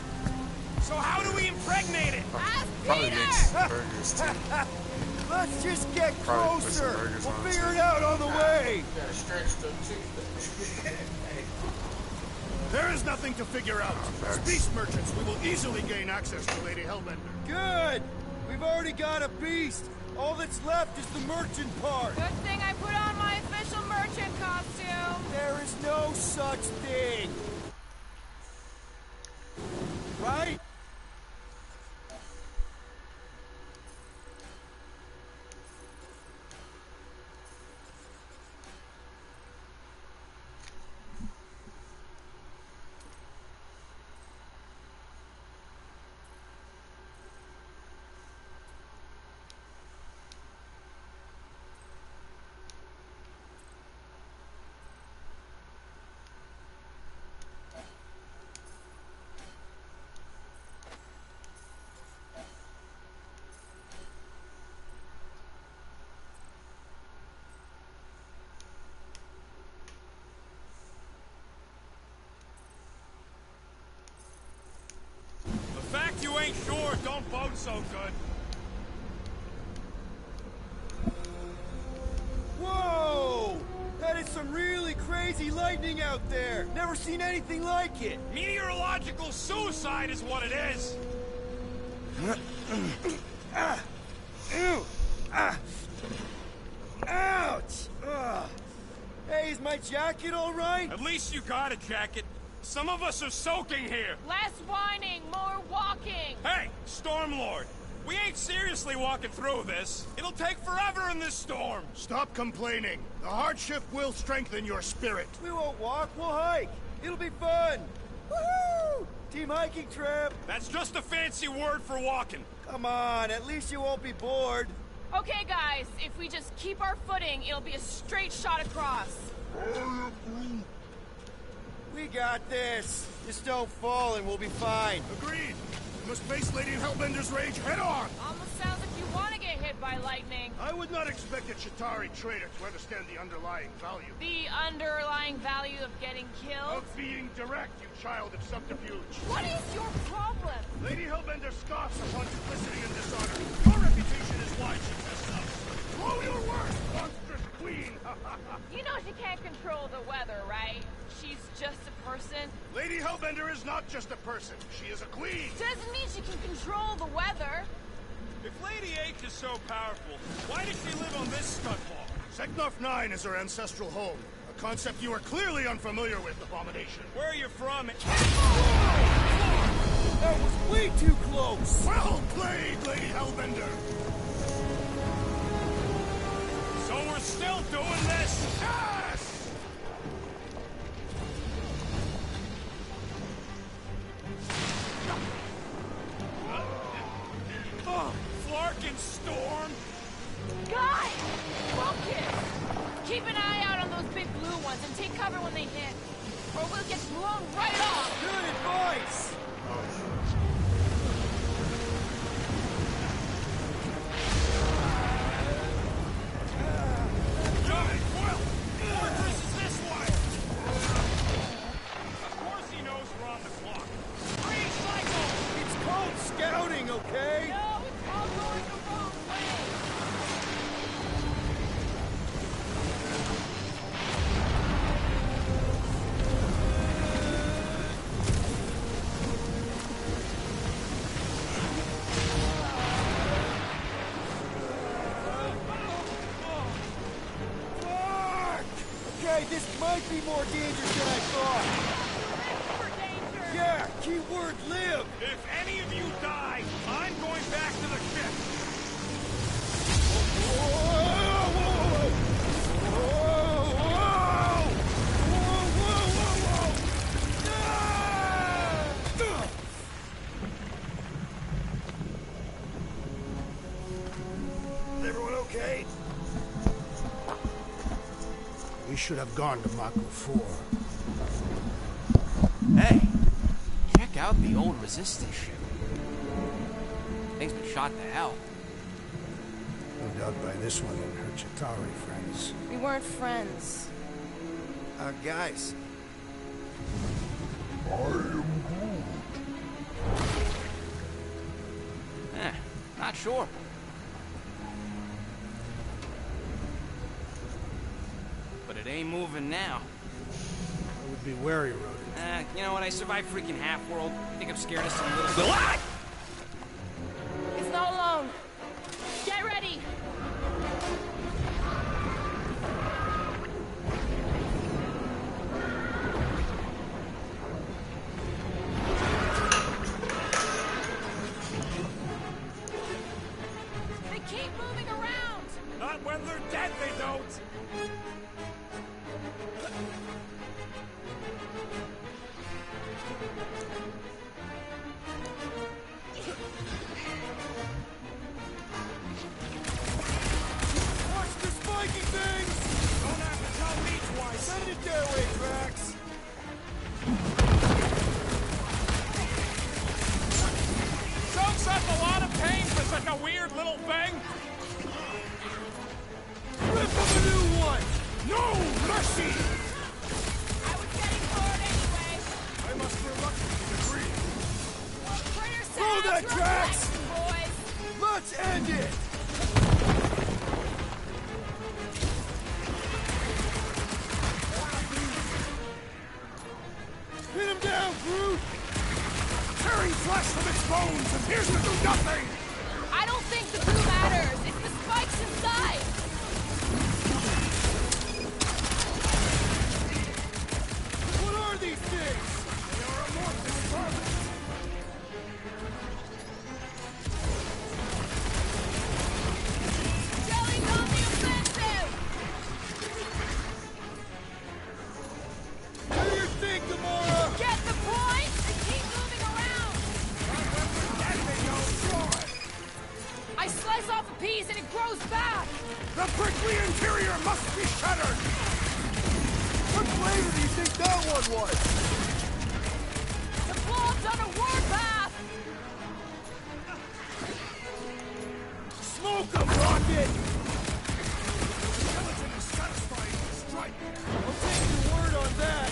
So how do we impregnate it? Probably makes burgers too. Let's just get Probably put some closer. burgers We'll on figure too. it out on the way. You gotta stretch them too. There is nothing to figure out. As facts. beast merchants, we will easily gain access to Lady Hellbender. Good. We've already got a beast. All that's left is the merchant part. Good thing I put on my official merchant costume. There is no such thing. Right? The fact you ain't sure don't bode so good. Whoa! That is some really crazy lightning out there. Never seen anything like it. Meteorological suicide is what it is. Ew! Ah! Ouch! Ugh. Hey, is my jacket all right? At least you got a jacket. Some of us are soaking here. Less whining, more walking. Hey, Stormlord. We ain't seriously walking through this. It'll take forever in this storm. Stop complaining. The hardship will strengthen your spirit. We won't walk, we'll hike. It'll be fun. Woohoo! Team hiking trip. That's just a fancy word for walking. Come on, at least you won't be bored. Okay, guys, if we just keep our footing, it'll be a straight shot across. We got this. Just don't fall and we'll be fine. Agreed. We must face Lady Hellbender's rage head on. Almost sounds like you want to get hit by lightning. I would not expect a Chitauri trader to understand the underlying value. The underlying value of getting killed? Of being direct, you child of subterfuge. What is your problem? Lady Hellbender scoffs upon duplicity and dishonor. Your reputation is why she tests up. Throw your worst, monstrous queen! You know she can't control the weather, right? She's just a person. Lady Hellbender is not just a person. She is a queen. Doesn't mean she can control the weather. If Lady H is so powerful, why does she live on this scutball? Seknarf 9 is her ancestral home. A concept you are clearly unfamiliar with, Abomination. Where are you from? That was way too close. Well played, Lady Hellbender. So we're still doing this? Yes! Flark and Storm? Guys! Focus! Keep an eye out on those big blue ones and take cover when they hit. Or we'll get blown right off! Good advice. Johnny, Quill! Fortress is this way! Of course he knows we're on the clock. Free cycle! It's called Hey, this might be more dangerous than I thought. Yeah, keyword live. If any of you die, I'm going back to the ship. Everyone okay? We should have gone to Mako 4. Hey, check out the old Resistance ship. Thing's been shot to hell. No doubt by this one and her Chitauri friends. We weren't friends. Guys. Not sure. But it ain't moving now. I would be wary, Rodent. You know what? I survived freaking Half-World. I think I'm scared of some little... What? It's not alone. Get ready. They keep moving around. Not when they're dead, they don't. Watch the spiky things! Don't have to tell me twice. Send it their way, Drax. Soaks up a lot of pain for such a weird little thing. Rip of a new one! No mercy! I was getting bored anyway. I must be reluctant to agree. Critter Throw sounds that, Drax! relaxing, boys. Let's end it! Pin him down, Groot! Tearing flesh from its bones appears to do nothing! I don't think the glue matters. It's the spikes inside. What are these things? They are amorphous vermin. Jelly's on the offensive. What do you think, Gamora? Get the point? They keep moving around. That they don't destroy. I slice off a piece and it grows back. The prickly interior must be shattered! What flavor do you think that one was? The blob's on a warpath. Smoke 'em, Rocket! Skeleton is satisfying the strike. I'll take your word on that.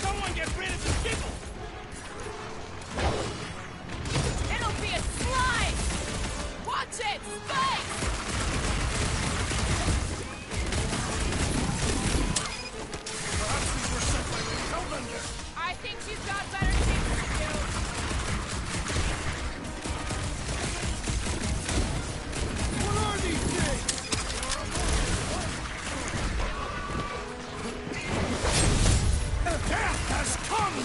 Someone get rid of the giggle! It'll be a slide. Watch it. Spikes. Perhaps these were sent by Lady Hellbender. I think she's got better things to do. What are these things? Death has come!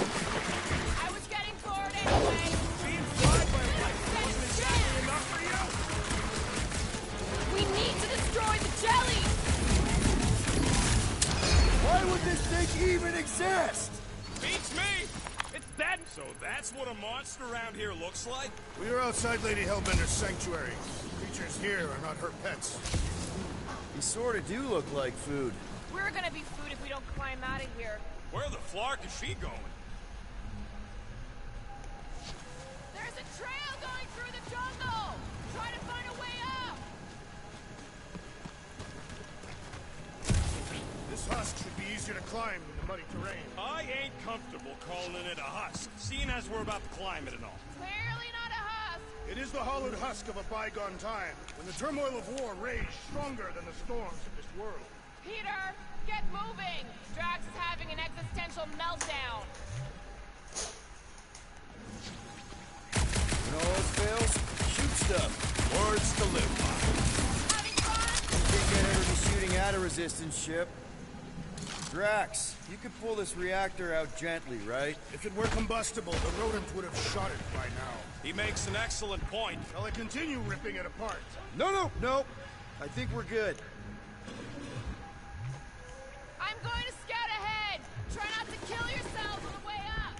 I was getting bored anyway. Being fried by life wasn't exactly enough for you? We need to destroy the jelly. Why would this thing even exist? Beats me! It's dead! So that's what a monster around here looks like? We are outside Lady Hellbender's sanctuary. Creatures here are not her pets. You sort of do look like food. We're gonna be food if we don't climb out of here. Where the flark is she going? There's a trail going through the jungle. Try to find a way up. This husk should be easier to climb than the muddy terrain. I ain't comfortable calling it a husk, seeing as we're about to climb it and all. Clearly not a husk. It is the hollowed husk of a bygone time, when the turmoil of war raged stronger than the storms of this world. Peter, get moving. Drax is having an existential meltdown. When all else fails, shoot stuff. Words to live by. Having fun? kind of resistance ship. Drax, you could pull this reactor out gently, right? If it were combustible, the rodent would have shot it by now. He makes an excellent point. Shall I continue ripping it apart? No. I think we're good. I'm going to scout ahead. Try not to kill yourselves on the way up.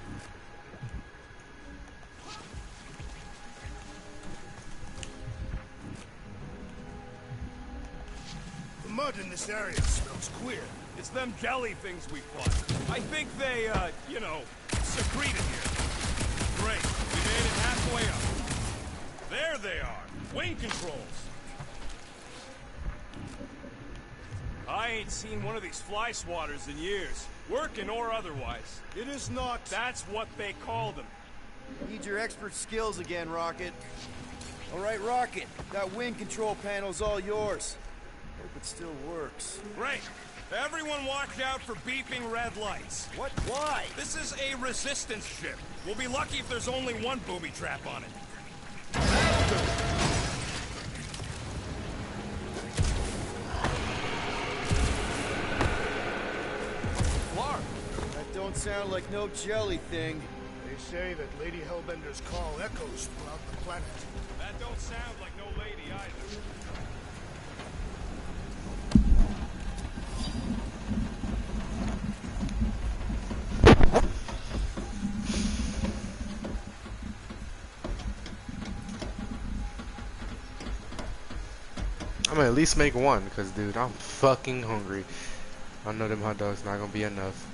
The mud in this area smells queer. It's them jelly things we fought. I think they, you know, secreted here. Great. We made it halfway up. There they are. Wing controls. I ain't seen one of these fly swatters in years. Working or otherwise. It is not. That's what they call them. Need your expert skills again, Rocket. All right, Rocket. That wing control panel's all yours. Hope it still works. Great. Everyone watch out for beeping red lights. What? Why? This is a resistance ship. We'll be lucky if there's only one booby trap on it. Clark! That don't sound like no jelly thing. They say that Lady Hellbender's call echoes throughout the planet. That don't sound like no lady either. I'm gonna at least make one, cause dude, I'm fucking hungry. I know them hot dogs not gonna be enough.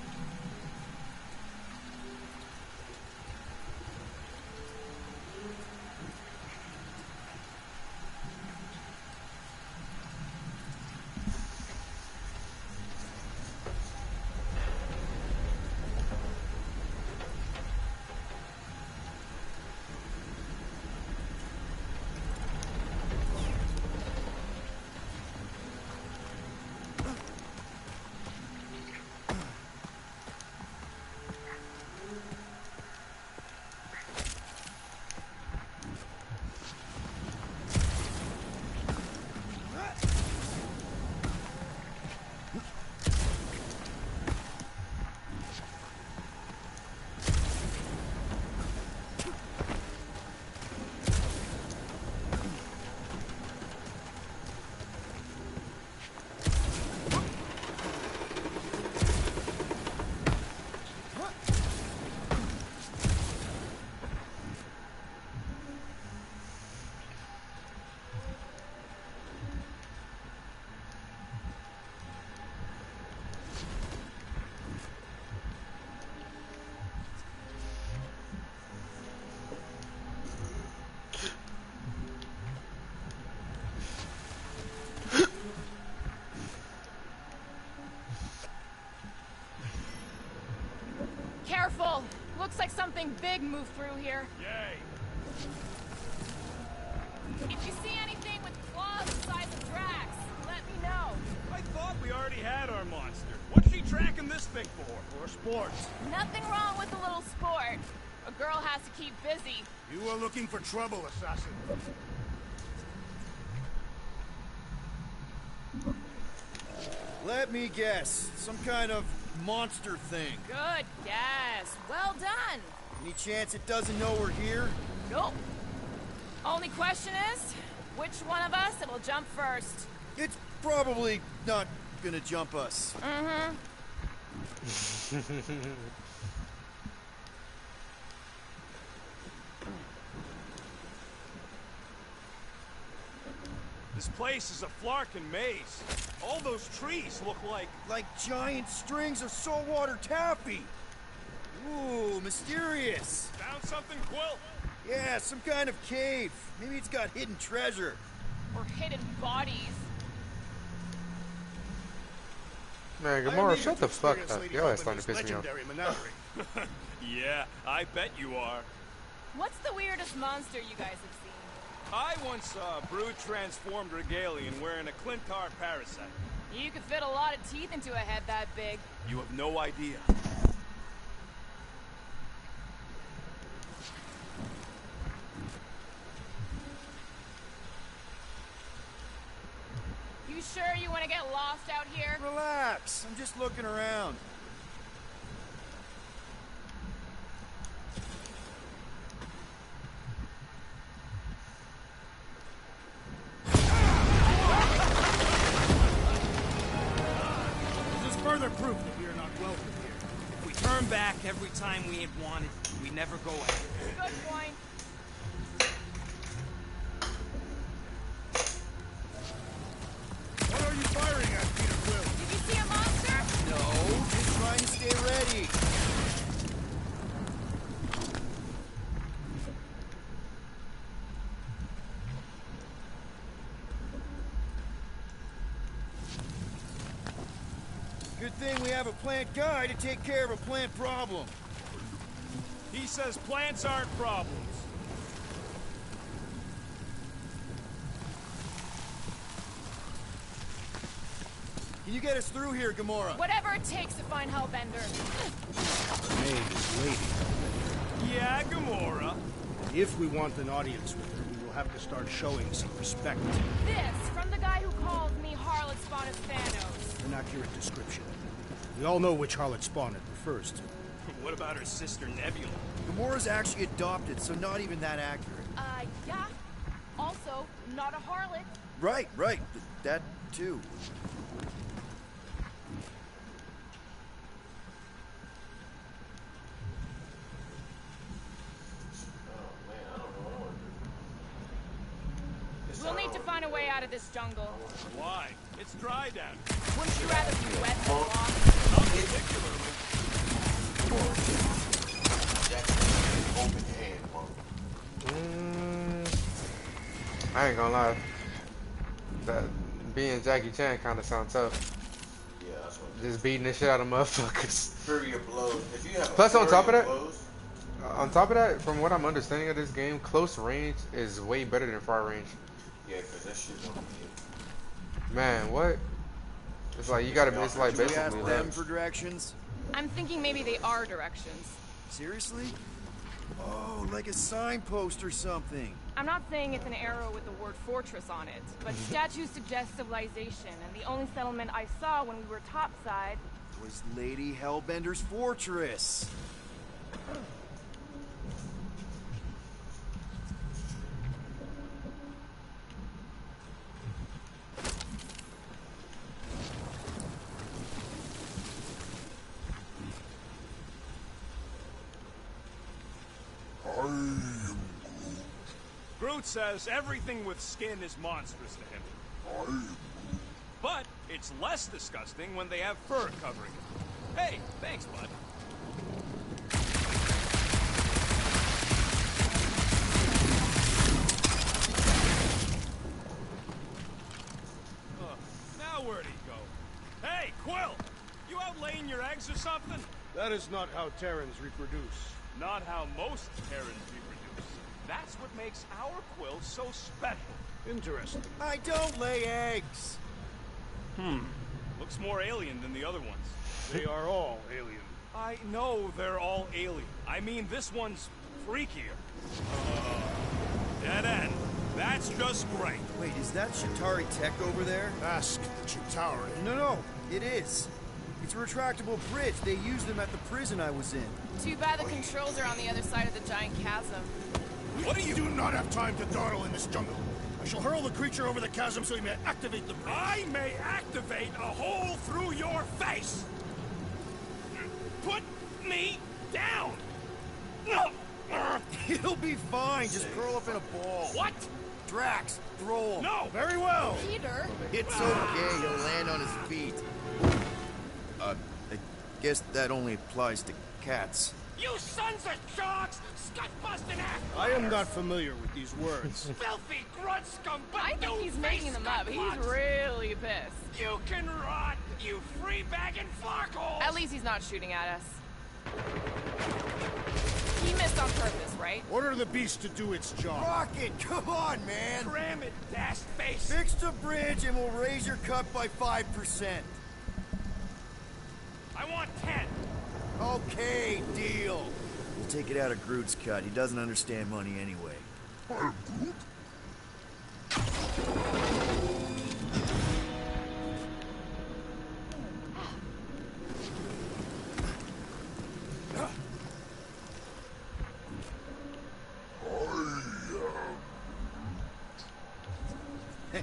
Careful! Looks like something big moved through here. Yay! If you see anything with claws the size of Drax, let me know. I thought we already had our monster. What's she tracking this thing for? For sport. Nothing wrong with a little sport. A girl has to keep busy. You are looking for trouble, assassin. Let me guess. Some kind of monster thing. Good guess. Well done. Any chance it doesn't know we're here? Nope. Only question is, which one of us it'll jump first? It's probably not gonna jump us. Mm-hmm. This place is a Flarkin maze. All those trees look like giant strings of saltwater taffy. Ooh, mysterious. Found something, Quill? Yeah, some kind of cave. Maybe it's got hidden treasure. Or hidden bodies. Man, Gamora, shut the fuck up. Yo, that's starting to piss me off. Legendary menagerie. Yeah, I bet you are. What's the weirdest monster you guys have seen? I once saw a brood-transformed Regalian wearing a Clintar parasite. You could fit a lot of teeth into a head that big. You have no idea. You sure you want to get lost lost out here? Relax, I'm just looking around. This is further proof that we are not welcome here. If we turn back every time we ain't wanted, we never go ahead. Good point. What are you firing at, Peter Quill? Did you see a monster? No, just trying to stay ready. Good thing we have a plant guy to take care of a plant problem. He says plants aren't problems. Can you get us through here, Gamora? Whatever it takes to find Hellbender. Her name is Lady. Yeah, Gamora. If we want an audience with her, we will have to start showing some respect. This from the guy who called me Harlot Spawn of Thanos. An accurate description. We all know which harlot spawn it refers to. What about her sister Nebula? Gamora's actually adopted, so not even that accurate. Yeah. Also, not a harlot. Right. That too. We'll need to find a way out of this jungle. Why? It's dry down. Wouldn't you rather be wet than lost? Not particularly. Open hand, mother. I ain't gonna lie. That being Jackie Chan kind of sounds tough. Yeah, that's what. Just beating the shit out of motherfuckers. Flurry of blows. If you have a Plus, on top of flurry that, blows, on top of that, from what I'm understanding of this game, close range is way better than far range. yeah, because that shit don't be. Man, what? It's like you gotta. It's like Should we ask basically them like, for directions? I'm thinking maybe they are directions. Seriously? Oh, like a signpost or something. I'm not saying it's an arrow with the word fortress on it, but statues suggest civilization, and the only settlement I saw when we were topside. Was Lady Hellbender's fortress. Groot says everything with skin is monstrous to him. But it's less disgusting when they have fur covering it. Hey, thanks, bud. Now where'd he go? Hey, Quill! You out laying your eggs or something? That is not how Terrans reproduce. Not how most Terrans reproduce. That's what makes our Quill so special. Interesting. I don't lay eggs. Looks more alien than the other ones. They are all alien. I know they're all alien. I mean, this one's freakier. Dead end. That's just great. Wait, is that Chitauri tech over there? Ask the Chitauri. No, it is. It's a retractable bridge. They used them at the prison I was in. Too bad the controls are on the other side of the giant chasm. What are you... do not have time to dawdle in this jungle. I shall hurl the creature over the chasm so he may activate the bridge. I may activate a hole through your face! Put me down! He'll be fine. Just curl up in a ball. What? Drax, throw him. No! Very well. Peter? It's okay. He'll land on his feet. I guess that only applies to cats. You sons of dogs! Scut-busting ass! I am not familiar with these words. Filthy grunt scum! I think he's making them up. He's really pissed. You can rot, you free-bagging flarkholes! At least he's not shooting at us. He missed on purpose, right? Order the beast to do its job. Rocket, come on, man. Cram it, dash face! Fix the bridge and we'll raise your cut by 5%. I want 10! Okay, deal. We'll take it out of Groot's cut. He doesn't understand money anyway.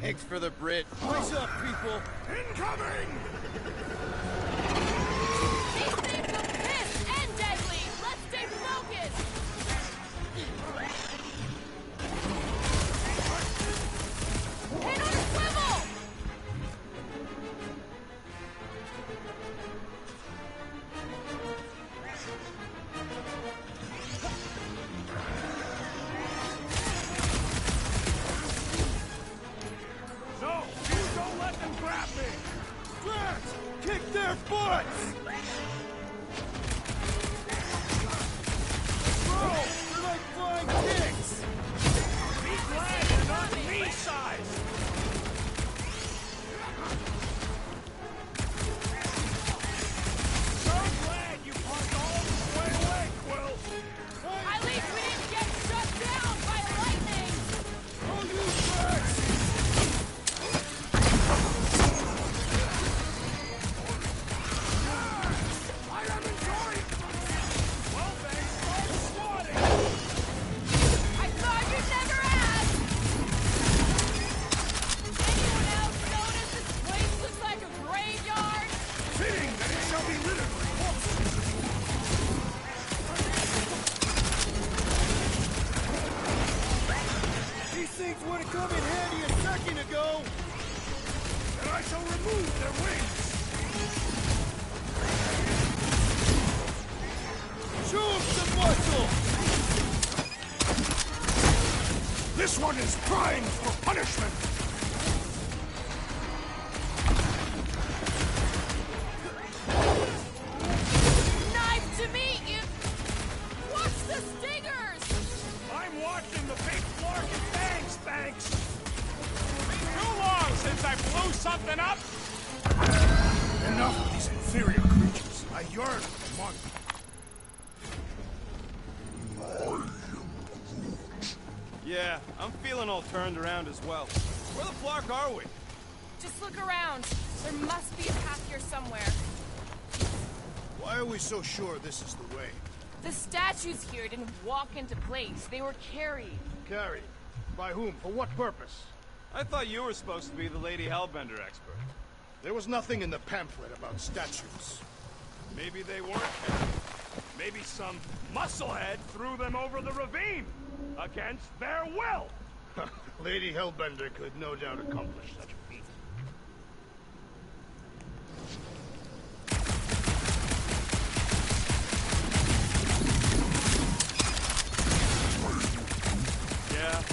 Thanks for the Brit. What's up, people? Incoming! These things look pissed and deadly! Let's stay focused! Hit on a swivel! No! You don't let them grab me! Drax! Kick their butts! Bro, they're like flying kicks! Be glad you're not me size! So glad you parked all the way away, Quill! At least we didn't get shut down by lightning! On you, Drax! I am enjoying well, thanks, start swatting! I thought you'd never ask! Anyone else notice this place looks like a graveyard? Fitting that it shall be littered with corpses! These things would have come in handy a second ago! And I shall remove their wings! Show 'em some muscle! This one is primed for punishment! Nice to meet you! Watch the stingers! I'm watching the big Flark and Bang Spanks! Too long since I blew something up! Enough of these inferior creatures. I yearn for one. Yeah, I'm feeling all turned around as well. Where the Flark are we? Just look around. There must be a path here somewhere. Why are we so sure this is the way? The statues here didn't walk into place. They were carried. Carried? By whom? For what purpose? I thought you were supposed to be the Lady Hellbender expert. There was nothing in the pamphlet about statues. Maybe they weren't carried. Maybe some musclehead threw them over the ravine! Against their will! Lady Hellbender could no doubt accomplish such a feat.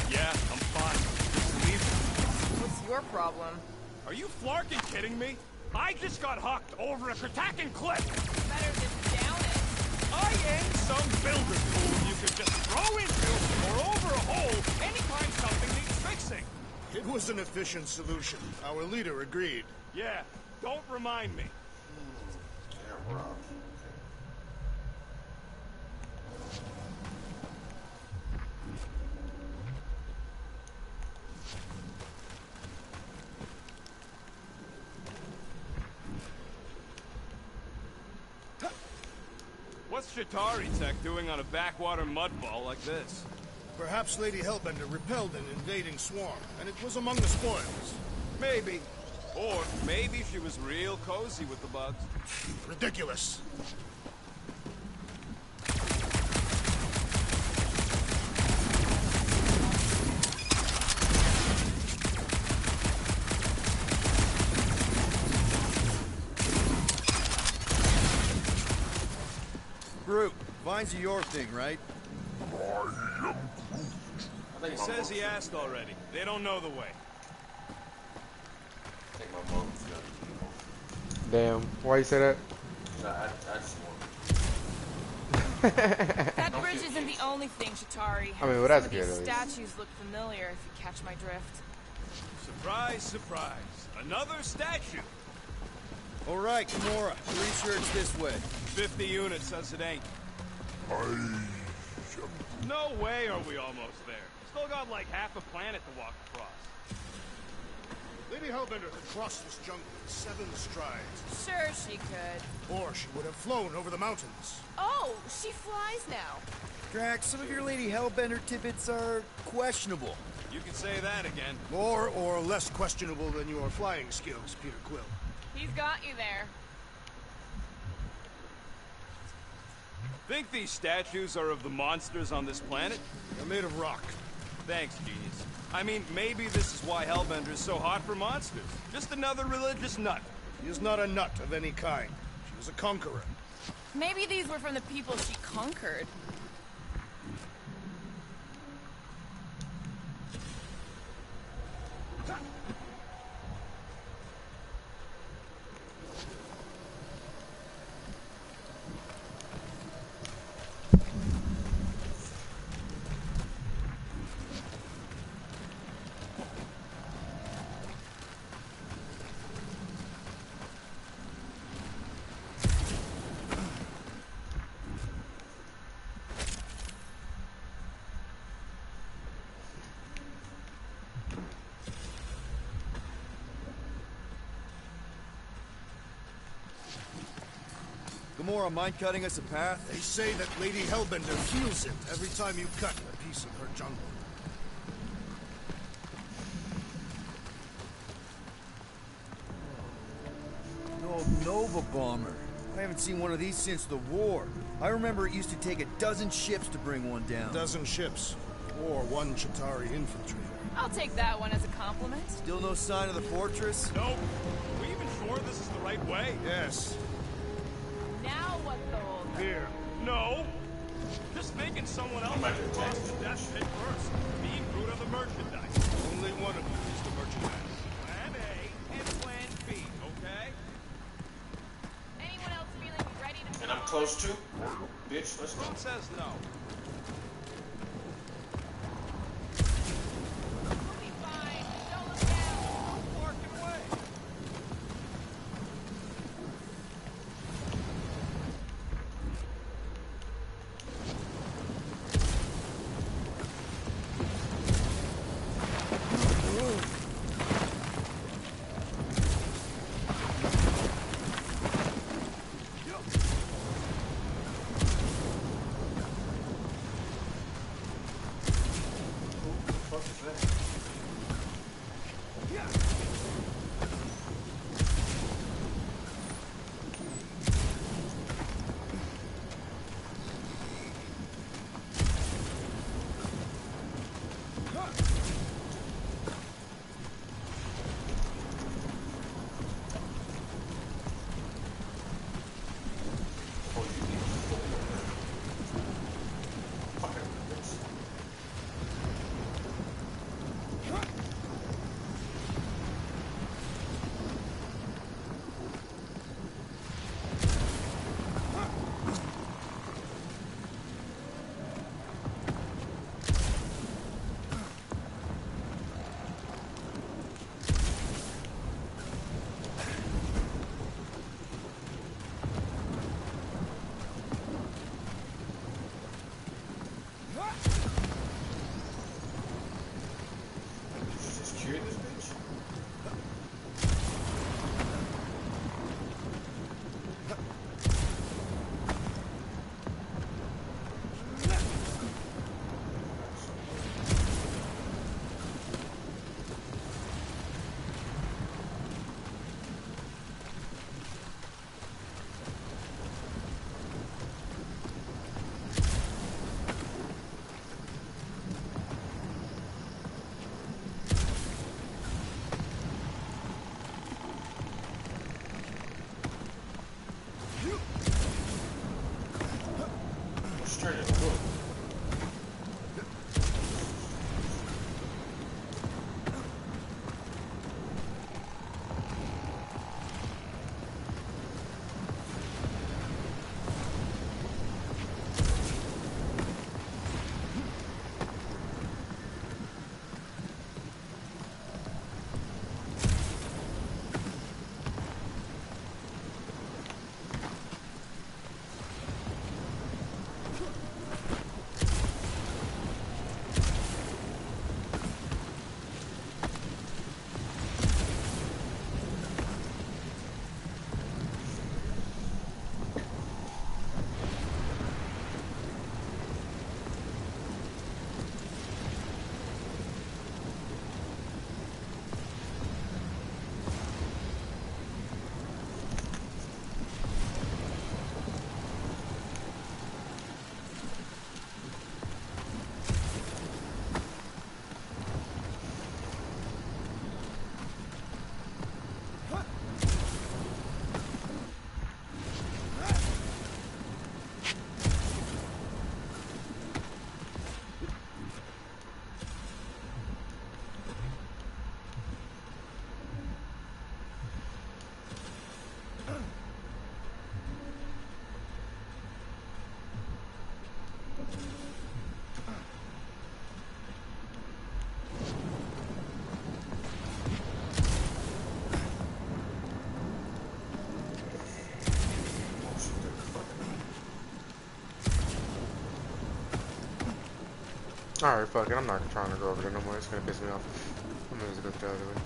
Yeah, I'm fine. Just leave me. What's your problem? Are you flarking kidding me? I just got hucked over a Kratakan cliff! Better than down it. I ain't some builder tool you could just throw into or over a hole anytime something needs fixing. It was an efficient solution. Our leader agreed. Yeah, don't remind me. What's Shatari Tech doing on a backwater mudball like this? Perhaps Lady Hellbender repelled an invading swarm, and it was among the spoils. Maybe. Or maybe she was real cozy with the bugs. Ridiculous. Groot, Vine's your thing, right? He says he asked already. They don't know the way. Damn. Why you say that? That bridge isn't the only thing, Shatari. I mean, well, that's Some of these good, at least. statues look familiar, if you catch my drift. Surprise, surprise. Another statue. All right, Gamora, research this way. 50 units says it ain't. No way are we almost there. Still got like half a planet to walk across. Lady Hellbender could cross this jungle in 7 strides. Sure she could. Or she would have flown over the mountains. Oh, she flies now. Drax, some of your Lady Hellbender tidbits are questionable. You can say that again. More or less questionable than your flying skills, Peter Quill. He's got you there. Think these statues are of the monsters on this planet? They're made of rock. Thanks, genius. I mean, maybe this is why Hellbender is so hot for monsters. Just another religious nut. She is not a nut of any kind. She was a conqueror. Maybe these were from the people she conquered. Gamora, mind cutting us a path? They say that Lady Hellbender feels it every time you cut a piece of her jungle. No, Nova Bomber. I haven't seen one of these since the war. I remember it used to take a dozen ships to bring one down. A dozen ships. Or 1 Chitauri infiltrator. I'll take that one as a compliment. Still no sign of the fortress? Nope. Are we even sure this is the right way? Yes. Now what's the hold? Here. No. Just thinking someone else would cross the death pit first. Being root of the merchandise. Only one of you is the merchandise. Plan A and Plan B, okay? Anyone else feeling ready to And I'm close to. Bitch, let's go. Who says no? We'll be fine. Don't look down. Working away. What the fuck is that? Oh, you need fucking bitch. Alright, fuck it. I'm not trying to go over there no more. It's gonna piss me off. I'm gonna just go the other way.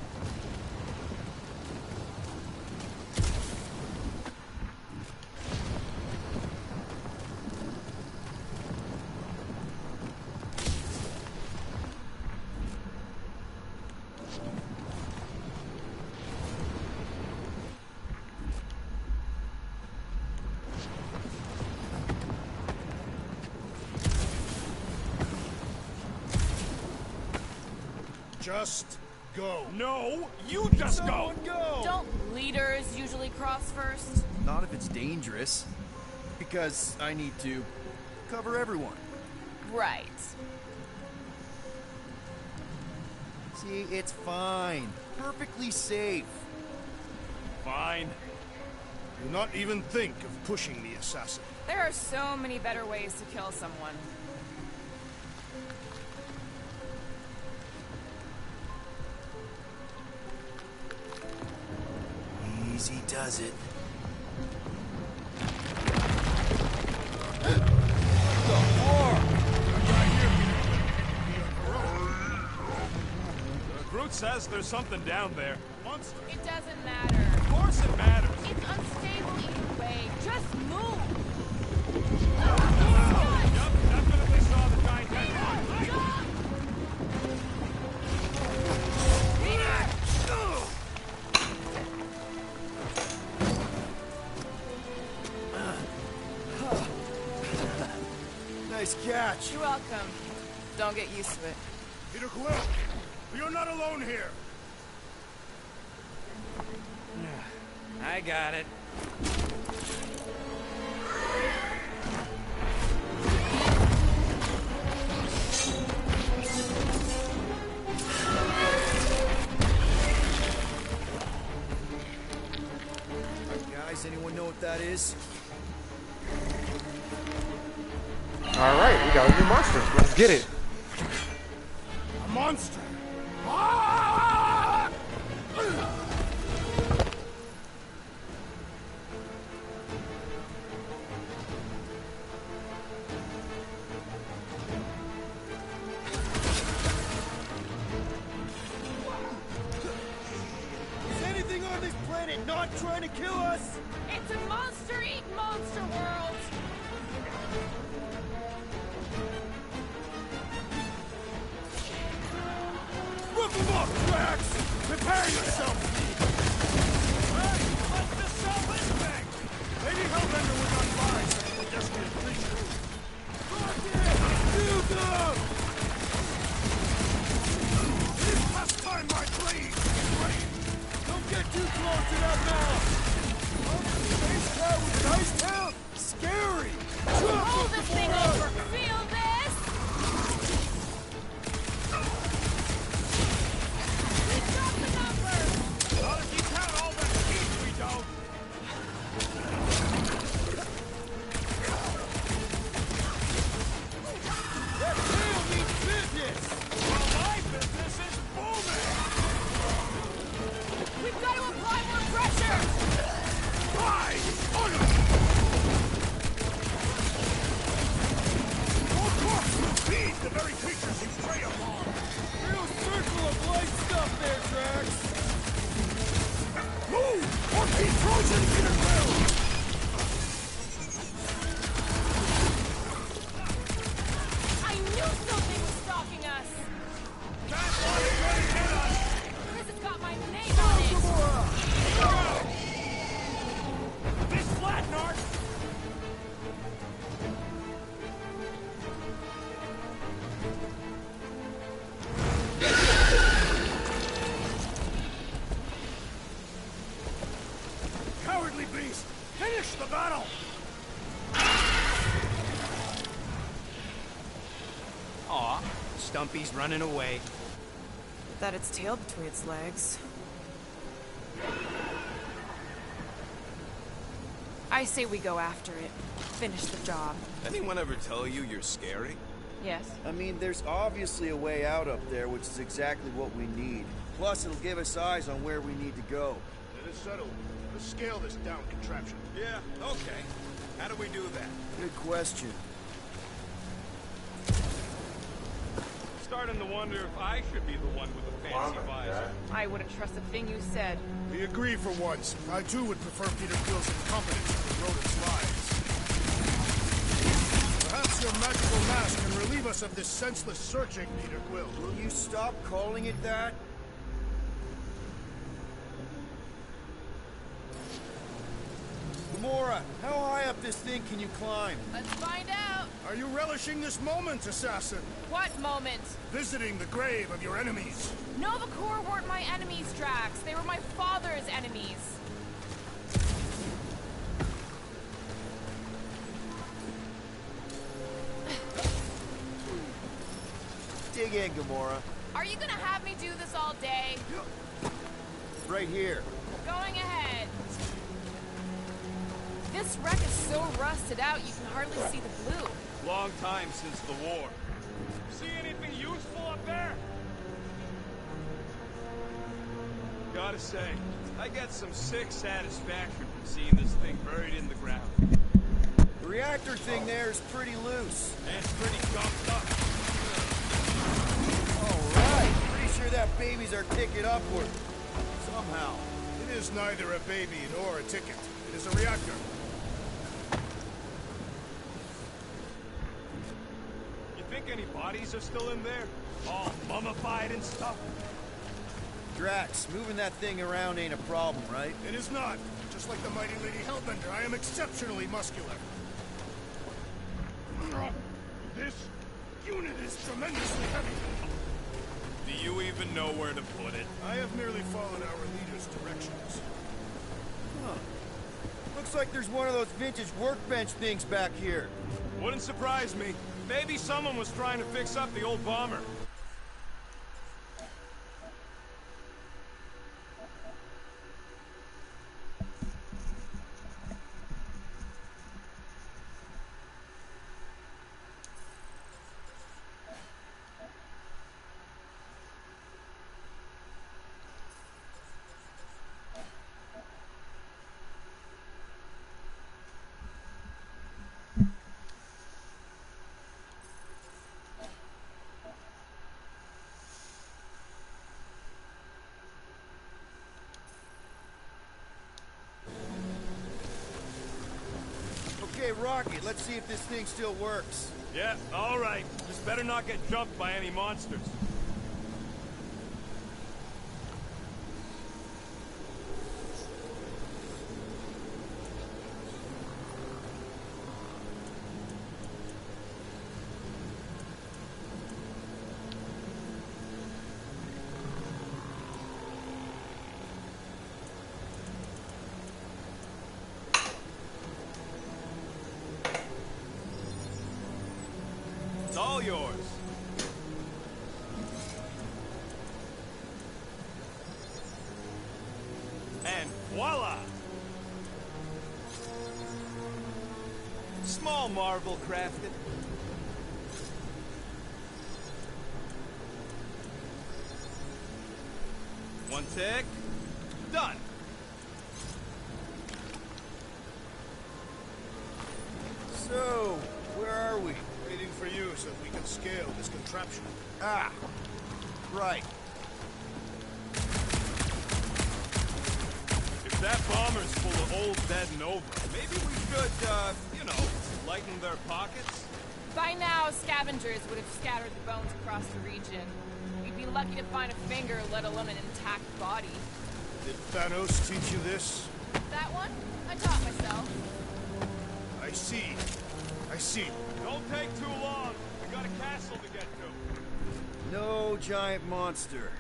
Just go. No, you just go. Don't leaders usually cross first? Not if it's dangerous. Because I need to cover everyone. Right. See, it's fine. Perfectly safe. Fine. Do not even think of pushing the assassin. There are so many better ways to kill someone. Easy does it. Groot says there's something down there. Monster. It doesn't matter. Of course it matters. It's unstable either way. Just move. Yup, definitely saw the giant head. Nice catch. You're welcome. Don't get used to it. Peter Quill, you're not alone here. I got it. Guys, anyone know what that is? Alright, we got a new monster. Let's get it. A monster. Is anything on this planet not trying to kill us? It's a monster-eat monster world. Look him up, Drax! Prepare yourself! Let's just sell this thing. Maybe Hellbender was on fire for the pedestrian creature. It's past time, my blade! Don't get too close to that mouth! Space Town with an ice town? Scary! Roll this thing over. Feel this? We dropped the number. Not if you count all that heat we don't. That tail means business! Well, my business is booming. We've got to apply more pressure. Feed the very creatures you prey upon! Real circle of light stuff there, Drax! Move! Or keep frozen, Peter Quill! I knew something was stalking us. That's why it's ready to hit us. This has got my name on it. This flat, Nart. Cowardly beast! Finish the battle! Aw, Stumpy's running away. That its tail between its legs. I say we go after it. Finish the job. Anyone ever tell you you're scary? Yes. I mean, there's obviously a way out up there, which is exactly what we need. Plus, it'll give us eyes on where we need to go. It is settled. Let's scale this down contraption. Yeah, okay. How do we do that? Good question. starting to wonder if I should be the one with the fancy visor. I wouldn't trust a thing you said. We agree for once. I too would prefer Peter Quill's incompetence to the rodent's lies. Perhaps your magical mask can relieve us of this senseless searching, Peter Quill. Will you stop calling it that? Gamora, how high up this thing can you climb? Let's find out. Are you relishing this moment, assassin? What moment? Visiting the grave of your enemies. Nova Corps weren't my enemies, Drax. They were my father's enemies. Dig in, Gamora. Are you gonna have me do this all day? Right here. Going ahead. This wreck is so rusted out you can hardly see the blue. Long time since the war. See anything useful up there? Gotta say, I get some sick satisfaction from seeing this thing buried in the ground. The reactor thing there is pretty loose. And pretty gunked up. Alright, pretty sure that baby's our ticket upward. Somehow. It is neither a baby nor a ticket. It is a reactor. Think any bodies are still in there? All mummified and stuff? Drax, moving that thing around ain't a problem, right? It is not. Just like the mighty Lady Hellbender, I am exceptionally muscular. This unit is tremendously heavy. Do you even know where to put it? I have merely followed our leader's directions. Huh. Looks like there's one of those vintage workbench things back here. Wouldn't surprise me. Maybe someone was trying to fix up the old bomber. Okay, Rocket, let's see if this thing still works. Yeah, all right. Just better not get jumped by any monsters. It's all yours. And voila! Small marvel crafted. One tick. Done. So, where are we? Waiting for you so that we can scale this contraption. Ah, right. If that bomber's full of old dead Nova, maybe we should, you know, lighten their pockets? By now, scavengers would have scattered the bones across the region. We'd be lucky to find a finger, let alone an intact body. Did Thanos teach you this? That one? I taught myself. I see. I see. Don't take too long. We got a castle to get to. No giant monster.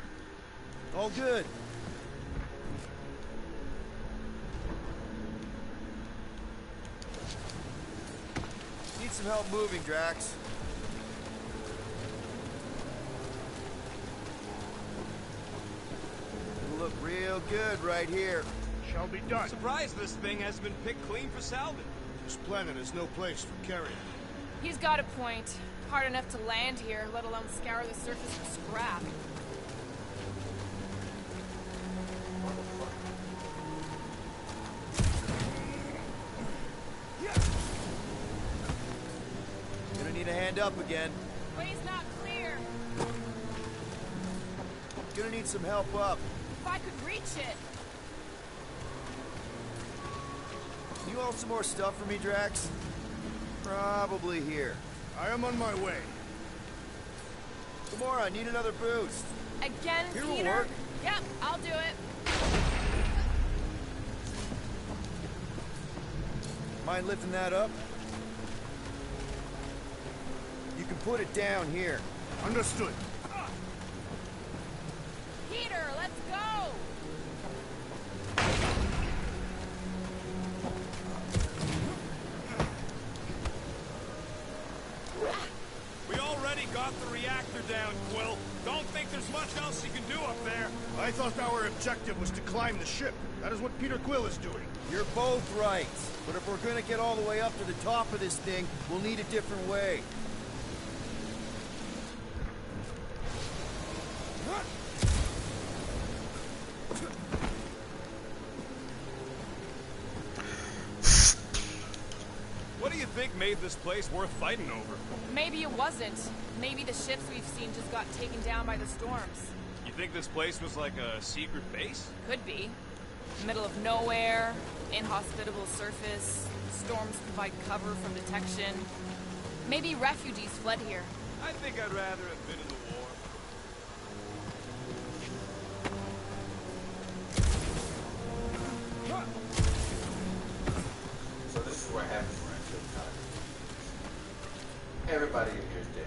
All good. Need some help moving, Drax. It'll look real good right here. Shall be done. Surprised this thing has been picked clean for salvage. This planet is no place for carrion. He's got a point. Hard enough to land here, let alone scour the surface for scrap. Gonna need a hand up again. Way's not clear. Gonna need some help up. If I could reach it. Can you hold some more stuff for me, Drax? Probably here. I am on my way. Gamora, I need another boost. Again, Here will Peter? work. Yep, I'll do it. Mind lifting that up? You can put it down here. Understood. Peter, let's go! We already got the reactor down, Quill. Don't think there's much else you can do up there. I thought our objective was to climb the ship. That is what Peter Quill is doing. You're both right. But if we're gonna get all the way up to the top of this thing, we'll need a different way. What do you think made this place worth fighting over? Maybe it wasn't. Maybe the ships we've seen just got taken down by the storms. You think this place was like a secret base? Could be. Middle of nowhere, inhospitable surface, storms provide cover from detection. Maybe refugees fled here. I think I'd rather have been in the war. So this is what happens when I took time. Everybody in here is dead.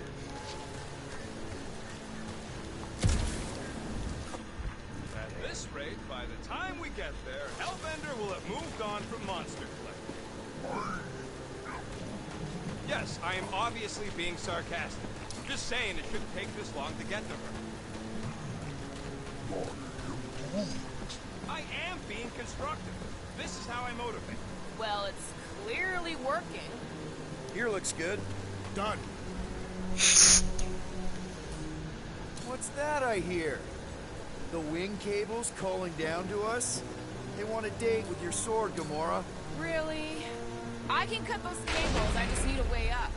At this rate, by the time we get there, Hellbender will have moved on from Monster Collector. Yes, I am obviously being sarcastic. I'm just saying it shouldn't take this long to get to her. I am being constructive. This is how I motivate. Well, it's clearly working. Here looks good. Done. What's that I hear? The wing cables calling down to us? They want a date with your sword, Gamora. Really? I can cut those cables, I just need a way up.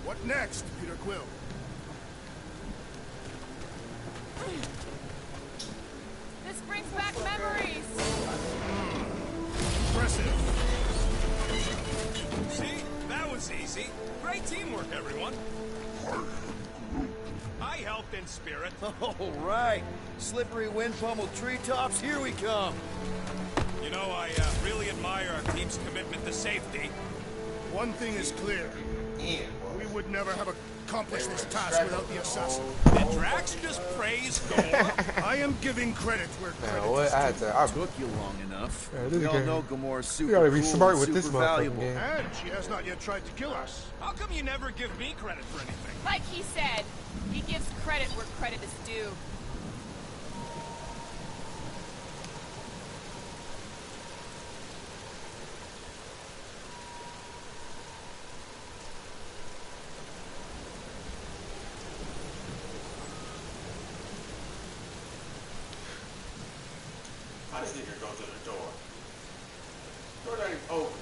What next, Peter Quill? This brings back memories! Impressive. See? That was easy. Great teamwork, everyone. I helped in spirit. All right. Slippery wind-pummeled treetops, here we come. You know, I really admire our team's commitment to safety. One thing is clear. We would never have accomplished this task without the assassin. Did Drax just praise Gamora? I am giving credit where credit what? is I had due. to. Took you long enough. Yeah, this We all game- know Gamora's super gotta be cool smart and with this super motherfucking valuable. game. And she has not yet tried to kill us. How come you never give me credit for anything? Like he said, he gives credit where credit is due. How does nigga go to the door? Door ain't open.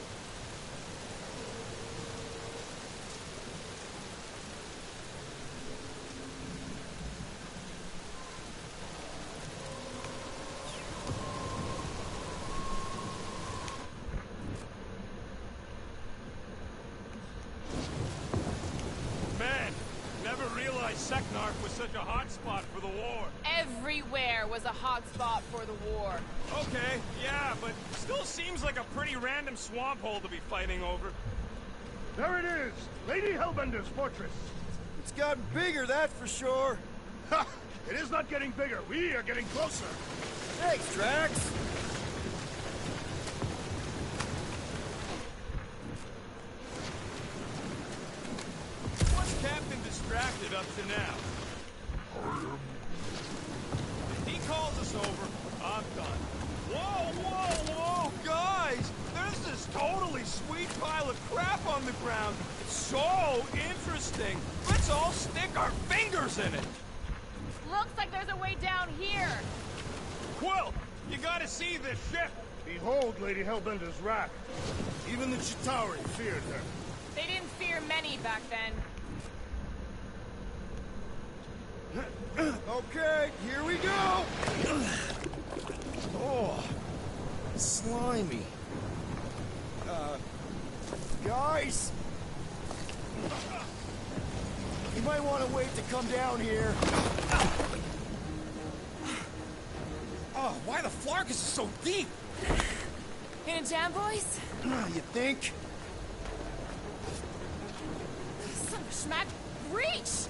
Man, never realized Seknarf was such a hot spot for the war. Everywhere was a hot spot for the war. Okay, yeah, but still seems like a pretty random swamp hole to be fighting over. There it is! Lady Hellbender's fortress. It's gotten bigger, that's for sure. Ha! It is not getting bigger. We are getting closer. Thanks, Drax. What's Captain distracted up to now? If he calls us over, I'm done. Whoa, whoa, whoa, guys! There's this totally sweet pile of crap on the ground. It's so interesting. Let's all stick our fingers in it. Looks like there's a way down here. Quill, you gotta see this ship. Behold Lady Hellbender's wrath. Even the Chitauri feared her. They didn't fear many back then. Okay, here we go! Oh, slimy. Guys! You might want to wait to come down here. Oh, why the Flarkus is so deep? In a jam, boys? You think? Son of a schmack, reach!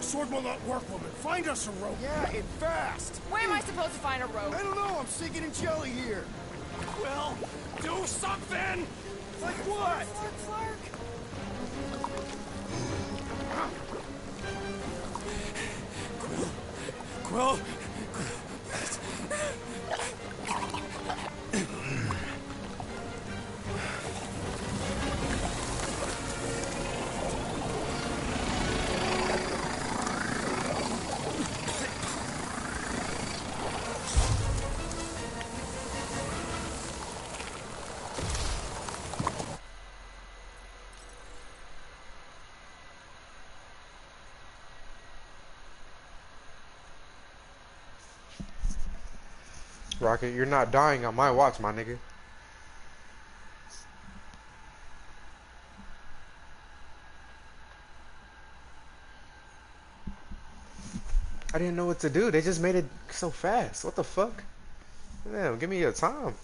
Sword will not work, woman. Find us a rope. Yeah, and fast! Where am I supposed to find a rope? I don't know, I'm sinking in jelly here. Well, do something! Like what? Flark. Quill? Rocket, you're not dying on my watch, my nigga. I didn't know what to do. They just made it so fast. What the fuck? Damn, give me your time.